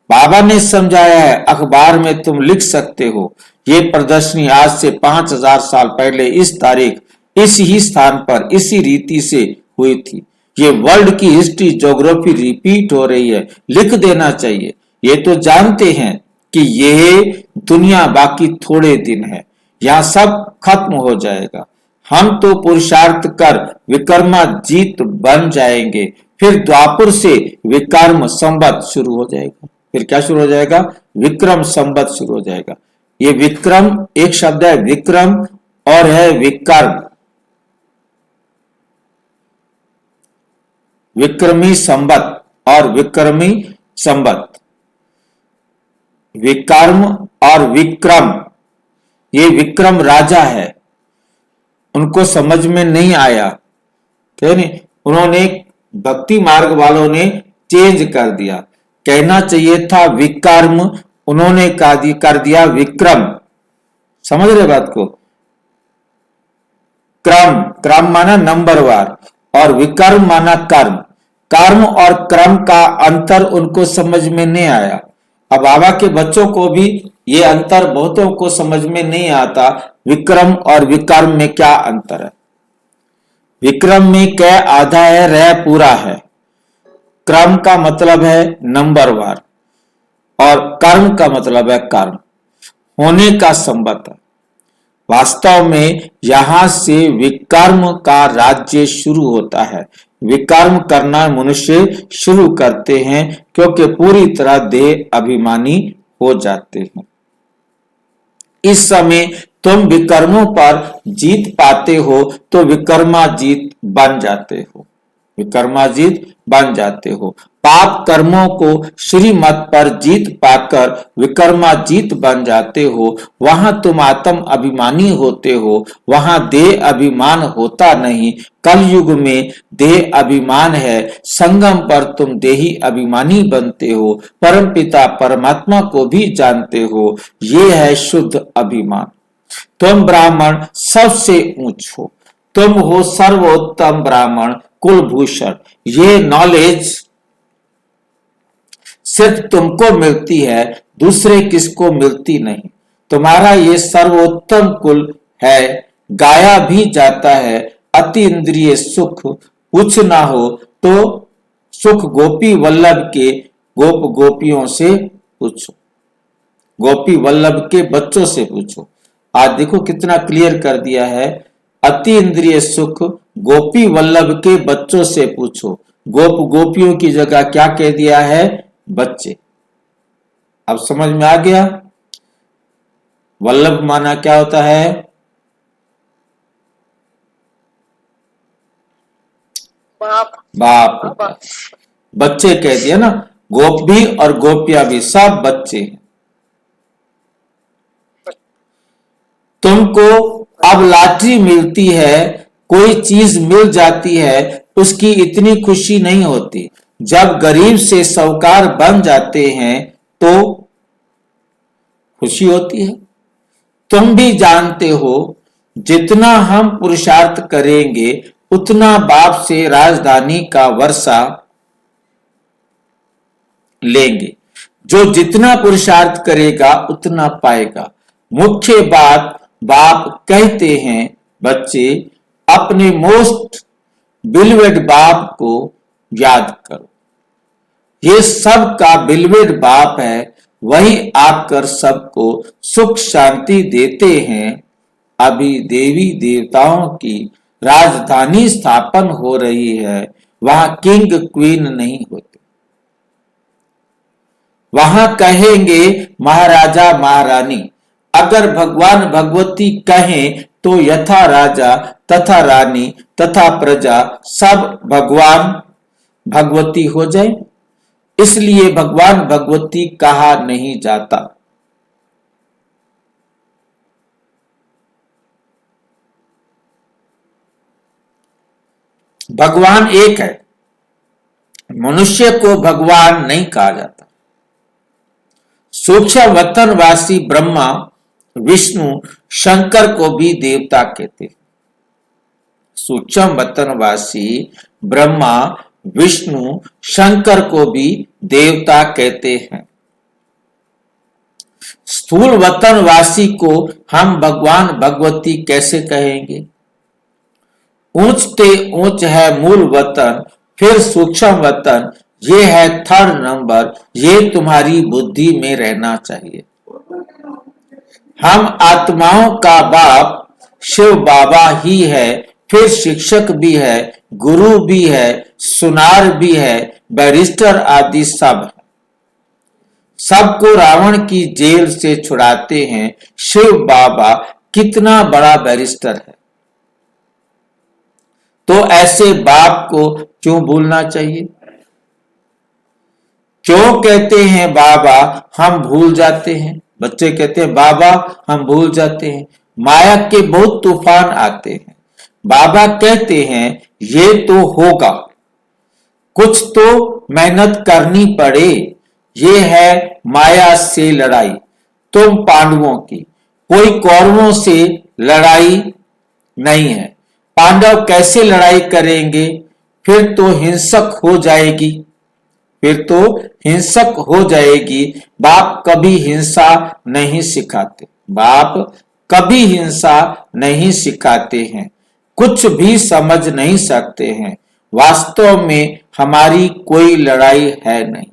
बाबा ने समझाया है, अखबार में तुम लिख सकते हो ये प्रदर्शनी आज से 5000 साल पहले इस तारीख इस ही स्थान पर इसी रीति से हुई थी। ये वर्ल्ड की हिस्ट्री ज्योग्राफी रिपीट हो रही है, लिख देना चाहिए। ये तो जानते हैं कि यह दुनिया बाकी थोड़े दिन है, यहाँ सब खत्म हो जाएगा। हम तो पुरुषार्थ कर विक्रमाजीत बन जाएंगे, फिर द्वापर से विक्रम संवत शुरू हो जाएगा। फिर क्या शुरू हो जाएगा? विक्रम संवत शुरू हो जाएगा। ये विक्रम एक शब्द है, विक्रम और है विकर्म, विक्रमी संवत और विक्रमी संवत, विकर्म और विक्रम। ये विक्रम राजा है, उनको समझ में नहीं आया, क्या नहीं? उन्होंने भक्ति मार्ग वालों ने चेंज कर दिया, कहना चाहिए था विकर्म, उन्होंने कर दिया विक्रम। समझ रहे बात को? क्रम, क्रम माना नंबरवार और विकर्म माना कर्म। कर्म और क्रम का अंतर उनको समझ में नहीं आया। अब बाबा के बच्चों को भी ये अंतर बहुतों को समझ में नहीं आता, विक्रम और विकर्म में क्या अंतर है। विक्रम में क आधा है, रह पूरा है। क्रम का मतलब है नंबरवार और कर्म का मतलब है कर्म, होने का संबंध है। वास्तव में यहां से विकर्म का राज्य शुरू होता है। विकर्म करना मनुष्य शुरू करते हैं क्योंकि पूरी तरह देह अभिमानी हो जाते हैं। इस समय तुम विकर्मों पर जीत पाते हो तो विकर्माजीत बन जाते हो, विकर्माजीत बन जाते हो। पाप कर्मों को श्रीमत पर जीत पाकर विकर्माजीत बन जाते हो। वहां तुम आत्म अभिमानी होते हो, वहां देह अभिमान होता नहीं। कलयुग में देह अभिमान है, संगम पर तुम देही अभिमानी बनते हो, परमपिता परमात्मा को भी जानते हो। ये है शुद्ध अभिमान। तुम ब्राह्मण सबसे ऊंच हो, तुम हो सर्वोत्तम ब्राह्मण कुलभूषण। ये नॉलेज सिर्फ तुमको मिलती है, दूसरे किसको मिलती नहीं। तुम्हारा ये सर्वोत्तम कुल है, गाया भी जाता है। अति इंद्रिय सुख कुछ ना हो तो सुख गोपी वल्लभ के गोप गोपियों से पूछो, गोपी वल्लभ के बच्चों से पूछो। आज देखो कितना क्लियर कर दिया है, अति इंद्रिय सुख गोपी वल्लभ के बच्चों से पूछो। गोप गोपियों की जगह क्या कह दिया है? बच्चे। अब समझ में आ गया वल्लभ माना क्या होता है? बाप होता है। बच्चे कह दिया ना, गोप भी और गोपियां भी सब बच्चे हैं। तुमको अब लॉटरी मिलती है, कोई चीज मिल जाती है, उसकी इतनी खुशी नहीं होती। जब गरीब से साहूकार बन जाते हैं तो खुशी होती है। तुम भी जानते हो जितना हम पुरुषार्थ करेंगे उतना बाप से राजधानी का वर्षा लेंगे। जो जितना पुरुषार्थ करेगा उतना पाएगा। मुख्य बात बाप कहते हैं, बच्चे अपने मोस्ट बिलवेड बाप को याद करो। ये सब का बिलवेड बाप है, वही आकर सबको सुख शांति देते हैं। अभी देवी देवताओं की राजधानी स्थापन हो रही है, वहां किंग क्वीन नहीं होते। वहां कहेंगे महाराजा महारानी। अगर भगवान भगवती कहें तो यथा राजा तथा रानी तथा प्रजा सब भगवान भगवती हो जाए। इसलिए भगवान भगवती कहा नहीं जाता। भगवान एक है, मनुष्य को भगवान नहीं कहा जाता। सूक्ष्म वतनवासी ब्रह्मा विष्णु शंकर को भी देवता कहते। सूक्ष्म वतनवासी ब्रह्मा विष्णु शंकर को भी देवता कहते हैं। स्थूल वतनवासी को हम भगवान भगवती कैसे कहेंगे? ऊंचते ऊंच है मूल वतन, फिर सूक्ष्म वतन, ये है थर्ड नंबर, ये तुम्हारी बुद्धि में रहना चाहिए। हम आत्माओं का बाप शिव बाबा ही है, फिर शिक्षक भी है, गुरु भी है, सुनार भी है, बैरिस्टर आदि सब है। सबको रावण की जेल से छुड़ाते हैं शिव बाबा, कितना बड़ा बैरिस्टर है। तो ऐसे बाप को क्यों भूलना चाहिए? क्यों कहते हैं बाबा हम भूल जाते हैं? बच्चे कहते हैं बाबा हम भूल जाते हैं। माया के बहुत तूफान आते हैं। बाबा कहते हैं ये तो होगा, कुछ तो मेहनत करनी पड़े। ये है माया से लड़ाई, तुम पांडवों की, कोई कौरवों से लड़ाई नहीं है। पांडव कैसे लड़ाई करेंगे? फिर तो हिंसक हो जाएगी, फिर तो हिंसक हो जाएगी। बाप कभी हिंसा नहीं सिखाते, बाप कभी हिंसा नहीं सिखाते हैं, कुछ भी समझ नहीं सकते हैं। वास्तव में हमारी कोई लड़ाई है नहीं,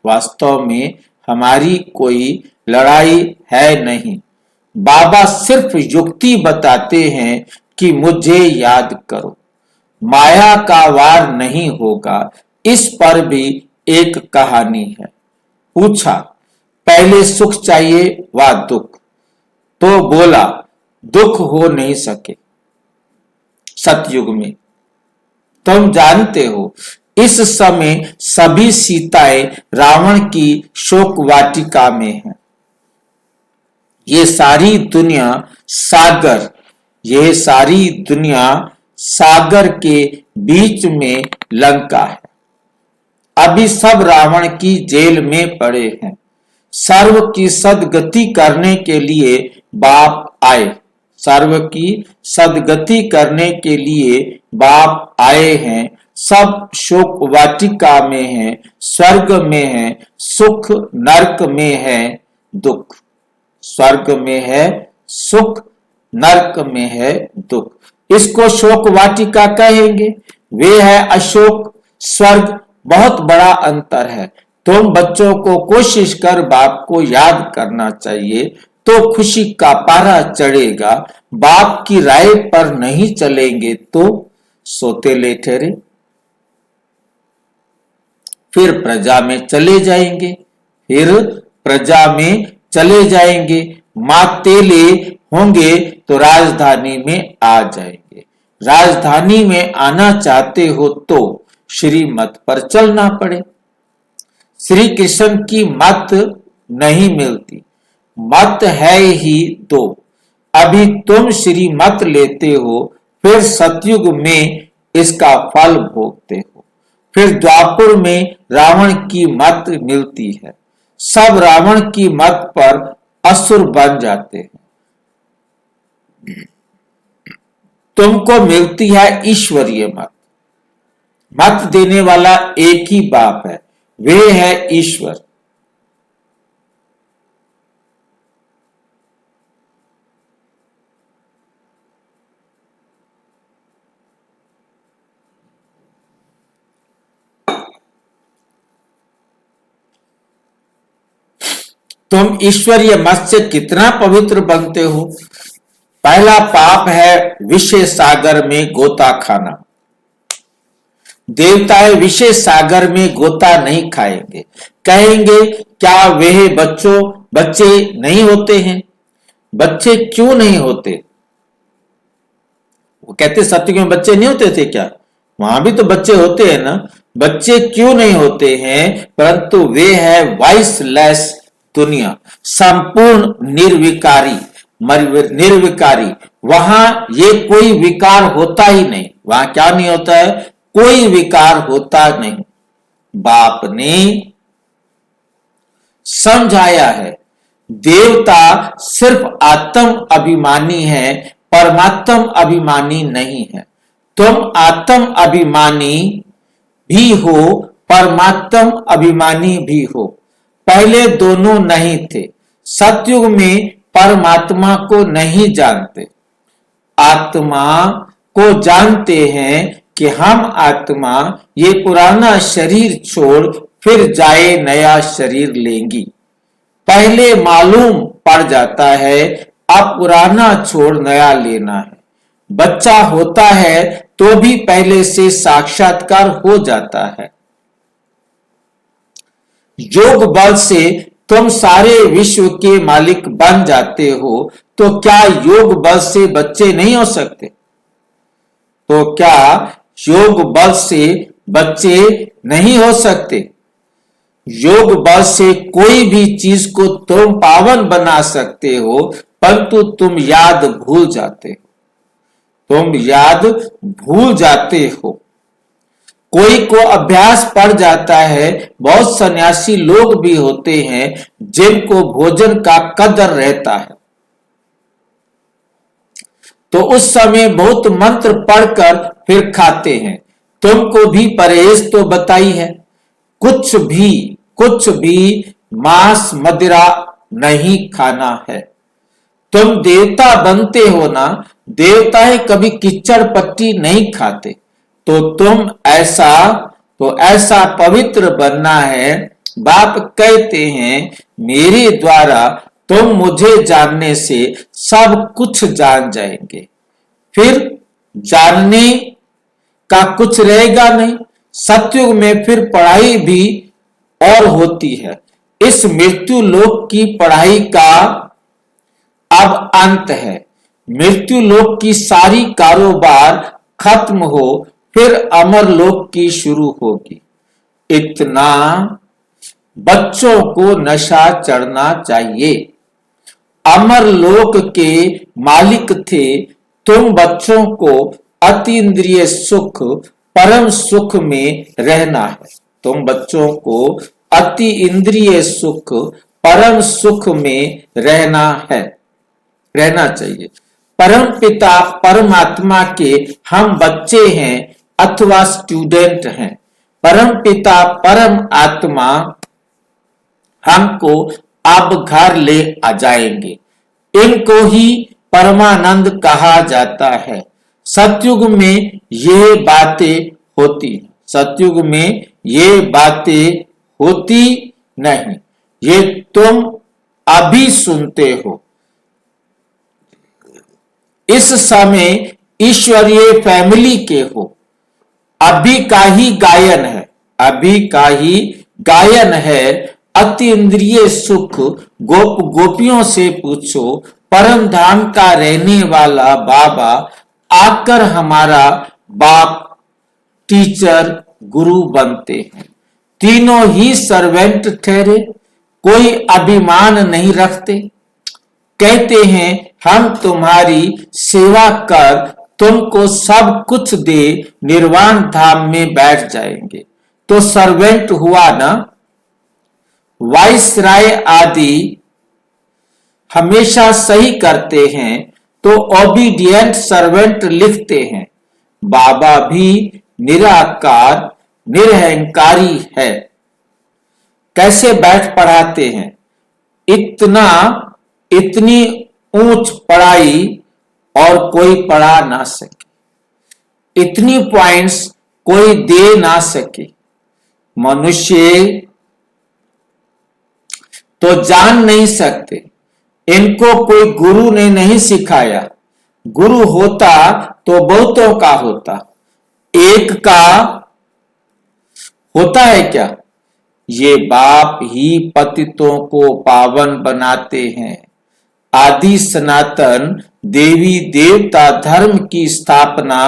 वास्तव में हमारी कोई लड़ाई है नहीं। बाबा सिर्फ युक्ति बताते हैं कि मुझे याद करो, माया का वार नहीं होगा। इस पर भी एक कहानी है। पूछा पहले सुख चाहिए व दुख, तो बोला दुख हो नहीं सके सतयुग में। तुम जानते हो इस समय सभी सीताएं रावण की शोक वाटिका में हैं। ये सारी दुनिया सागर, ये सारी दुनिया सागर के बीच में लंका है। अभी सब रावण की जेल में पड़े हैं। सर्व की सदगति करने के लिए बाप आए, सर्व की सदगति करने के लिए बाप आए हैं। सब शोक वाटिका में है, स्वर्ग में है सुख, नरक में है दुख। स्वर्ग में है सुख, नरक में है दुख। इसको शोक वाटिका कहेंगे। वे है अशोक स्वर्ग, बहुत बड़ा अंतर है। तुम बच्चों को कोशिश कर बाप को याद करना चाहिए, तो खुशी का पारा चढ़ेगा। बाप की राय पर नहीं चलेंगे तो सोतेले ठहरे, फिर प्रजा में चले जाएंगे, फिर प्रजा में चले जाएंगे। मातेले होंगे तो राजधानी में आ जाएंगे। राजधानी में आना चाहते हो तो श्रीमत पर चलना पड़े। श्री कृष्ण की मत नहीं मिलती, मत है ही दो। अभी तुम श्री मत लेते हो, फिर सतयुग में इसका फल भोगते हो। फिर द्वापर में रावण की मत मिलती है। सब रावण की मत पर असुर बन जाते हैं। तुमको मिलती है ईश्वरीय मत। मत देने वाला एक ही बाप है, वे है ईश्वर। तुम ईश्वरीय मत से कितना पवित्र बनते हो। पहला पाप है विषय सागर में गोता खाना। देवताएं विषय सागर में गोता नहीं खाएंगे। कहेंगे क्या वे बच्चे नहीं होते हैं? बच्चे क्यों नहीं होते? वो कहते सत्युग में बच्चे नहीं होते थे क्या? वहां भी तो बच्चे होते हैं ना। बच्चे क्यों नहीं होते हैं? परंतु वे है वॉइसलेस दुनिया, संपूर्ण निर्विकारी, निर्विकारी। वहां ये कोई विकार होता ही नहीं। वहां क्या नहीं होता है? कोई विकार होता नहीं। बाप ने समझाया है देवता सिर्फ आत्म अभिमानी है, परमात्म अभिमानी नहीं है। तुम आत्म अभिमानी भी हो, परमात्म अभिमानी भी हो। पहले दोनों नहीं थे, सतयुग में परमात्मा को नहीं जानते, आत्मा को जानते हैं कि हम आत्मा ये पुराना शरीर छोड़ फिर जाए नया शरीर लेंगी। पहले मालूम पड़ जाता है अब पुराना छोड़ नया लेना है। बच्चा होता है तो भी पहले से साक्षात्कार हो जाता है। योग बल से तुम सारे विश्व के मालिक बन जाते हो, तो क्या योग बल से बच्चे नहीं हो सकते? तो क्या योग बल से बच्चे नहीं हो सकते? योग बल से कोई भी चीज को तुम पावन बना सकते हो, परंतु तुम याद भूल जाते हो। तुम याद भूल जाते हो। कोई को अभ्यास पड़ जाता है। बहुत सन्यासी लोग भी होते हैं जिनको भोजन का कदर रहता है, तो उस समय बहुत मंत्र पढ़कर फिर खाते हैं। तुमको भी परहेज तो बताई है, कुछ भी मांस मदिरा नहीं खाना है। तुम देवता बनते हो ना, देवताएं कभी कीचड़ पट्टी नहीं खाते, तो तुम ऐसा पवित्र बनना है। बाप कहते हैं मेरे द्वारा तुम मुझे जानने से सब कुछ जान जाएंगे, फिर जानने का कुछ रहेगा नहीं। सतयुग में फिर पढ़ाई भी और होती है। इस मृत्यु लोक की पढ़ाई का अब अंत है। मृत्यु लोक की सारी कारोबार खत्म हो, फिर अमर लोक की शुरू होगी। इतना बच्चों को नशा चढ़ना चाहिए। अमर लोक के मालिक थे तुम। बच्चों को अति इंद्रिय सुख परम सुख में रहना है। तुम बच्चों को अति इंद्रिय सुख परम सुख में रहना चाहिए। परम पिता परमात्मा के हम बच्चे हैं अथवा स्टूडेंट हैं। परम पिता परम आत्मा हमको अब घर ले आ जाएंगे। इनको ही परमानंद कहा जाता है। सतयुग में ये बातें होती हैं। सतयुग में ये बातें होती नहीं, ये तुम अभी सुनते हो। इस समय ईश्वरीय फैमिली के हो। अभी का ही गायन है, अभी का ही गायन है। अति इंद्रिय सुख गोप गोपियों से पूछो। परम धाम का रहने वाला बाबा आकर हमारा बाप टीचर गुरु बनते हैं। तीनों ही सर्वेंट ठहरे, कोई अभिमान नहीं रखते। कहते हैं हम तुम्हारी सेवा कर तुमको सब कुछ दे निर्वाण धाम में बैठ जाएंगे। तो सर्वेंट हुआ ना। वाइसराय आदि हमेशा सही करते हैं तो ओबीडियंट सर्वेंट लिखते हैं। बाबा भी निराकार निरहंकारी है। कैसे बैठ पढ़ाते हैं? इतनी ऊंच पढ़ाई और कोई पढ़ा ना सके, इतनी पॉइंट्स कोई दे ना सके। मनुष्य तो जान नहीं सकते। इनको कोई गुरु ने नहीं सिखाया। गुरु होता तो बहुतों का होता, एक का होता है क्या? ये बाप ही पतितों को पावन बनाते हैं। आदि सनातन देवी देवता धर्म की स्थापना,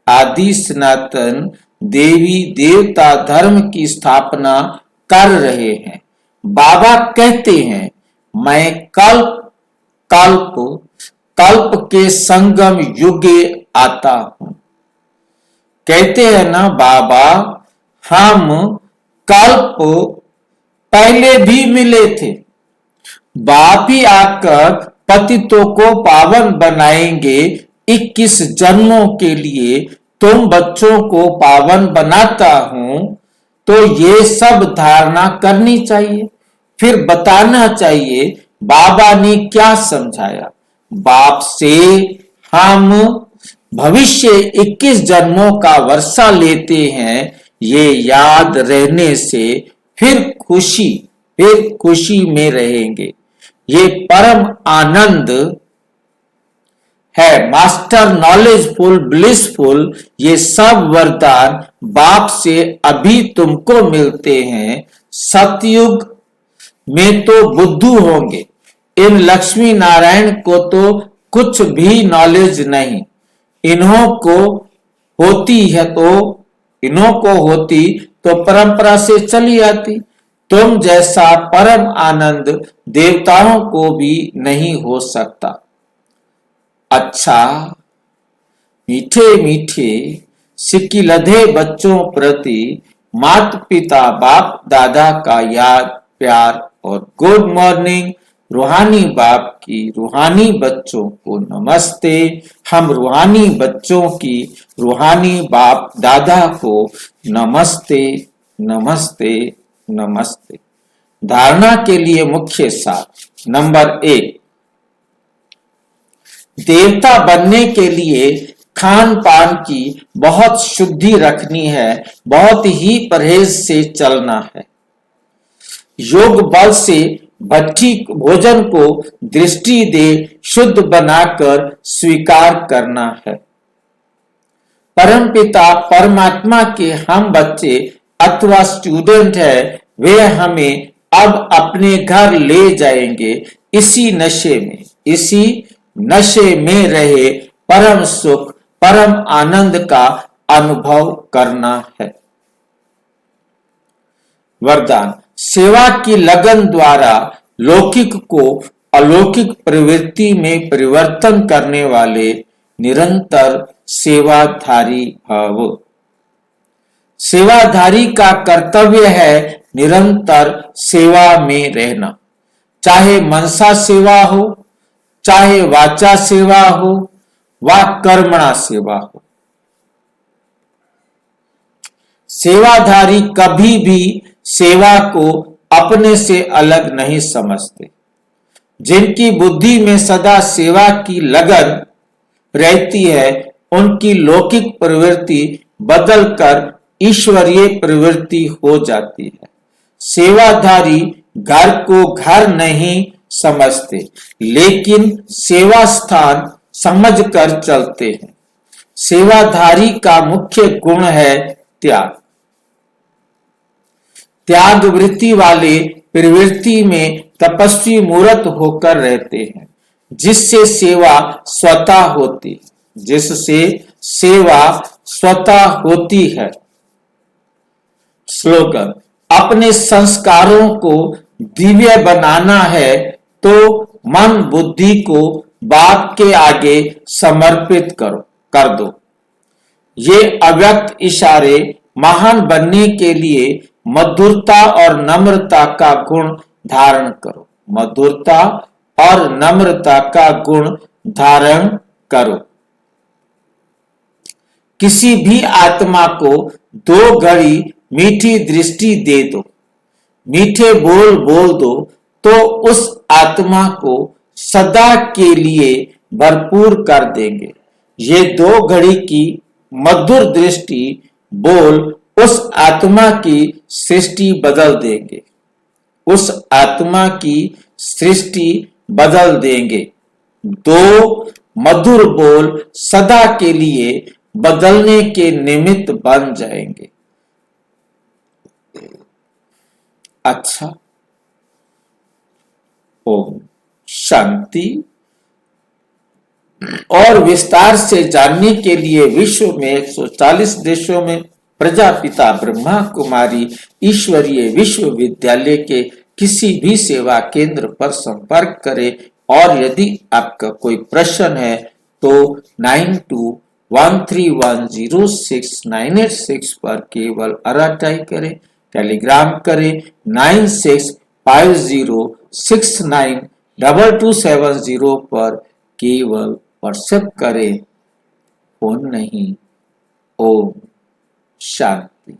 आदि सनातन देवी देवता धर्म की स्थापना कर रहे हैं। बाबा कहते हैं मैं कल्प के संगम युगे आता हूं। कहते हैं ना बाबा हम कल्प पहले भी मिले थे। बाप ही आकर पतितों को पावन बनाएंगे। 21 जन्मों के लिए तुम बच्चों को पावन बनाता हूं, तो ये सब धारणा करनी चाहिए। फिर बताना चाहिए बाबा ने क्या समझाया? बाप से हम भविष्य 21 जन्मों का वर्षा लेते हैं, ये याद रहने से फिर खुशी में रहेंगे। ये परम आनंद है, मास्टर नॉलेजफुल ब्लिसफुल, ये सब वरदान बाप से अभी तुमको मिलते हैं। सतयुग में तो बुद्धू होंगे, इन लक्ष्मी नारायण को तो कुछ भी नॉलेज नहीं। इन्हों को होती तो परंपरा से चली आती। तुम जैसा परम आनंद देवताओं को भी नहीं हो सकता। अच्छा, मीठे मीठे सिक्की लधे बच्चों प्रति माता पिता बाप दादा का याद प्यार और गुड मॉर्निंग। रूहानी बाप की रूहानी बच्चों को नमस्ते। हम रूहानी बच्चों की रूहानी बाप दादा को नमस्ते नमस्ते नमस्ते। धारणा के लिए मुख्य सार। नंबर 1, देवता बनने के लिए खान पान की बहुत शुद्धि रखनी है, बहुत ही परहेज से चलना है। योग बल से भट्टी भोजन को दृष्टि दे शुद्ध बनाकर स्वीकार करना है। परमपिता परमात्मा के हम बच्चे अथवा स्टूडेंट है, वे हमें अब अपने घर ले जाएंगे। इसी नशे में रहे परम सुख परम आनंद का अनुभव करना है। वरदान। सेवा की लगन द्वारा लौकिक को अलौकिक प्रवृत्ति में परिवर्तन करने वाले निरंतर सेवाधारी भव। सेवाधारी का कर्तव्य है निरंतर सेवा में रहना, चाहे मनसा सेवा हो, चाहे वाचा सेवा हो व कर्मणा सेवा हो। सेवाधारी कभी भी सेवा को अपने से अलग नहीं समझते। जिनकी बुद्धि में सदा सेवा की लगन रहती है, उनकी लौकिक प्रवृत्ति बदलकर ईश्वरीय प्रवृत्ति हो जाती है। सेवाधारी घर को घर नहीं समझते, लेकिन सेवा स्थान समझकर चलते हैं। सेवाधारी का मुख्य गुण है त्याग। त्याग वृत्ति वाले प्रवृत्ति में तपस्वी मूर्त होकर रहते हैं, जिससे सेवा स्वतः होती है। स्लोगन। अपने संस्कारों को दिव्य बनाना है तो मन बुद्धि को बाप के आगे समर्पित कर दो। ये अव्यक्त इशारे महान बनने के लिए मधुरता और नम्रता का गुण धारण करो। मधुरता और नम्रता का गुण धारण करो। किसी भी आत्मा को 2 घड़ी मीठी दृष्टि दे दो, मीठे बोल बोल दो, तो उस आत्मा को सदा के लिए भरपूर कर देंगे। ये 2 घड़ी की मधुर दृष्टि बोल उस आत्मा की सृष्टि बदल देंगे। उस आत्मा की सृष्टि बदल देंगे। 2 मधुर बोल सदा के लिए बदलने के निमित्त बन जाएंगे। अच्छा, ओम शांति। और विस्तार से जानने के लिए विश्व में 140 देशों में प्रजापिता ब्रह्मा कुमारी ईश्वरीय विश्वविद्यालय के किसी भी सेवा केंद्र पर संपर्क करें। और यदि आपका कोई प्रश्न है तो 9213106986 पर केवल टाइप करें, टेलीग्राम करें 9650692270 पर केवल व्हाट्सएप करें, फोन नहीं। ओम शांति।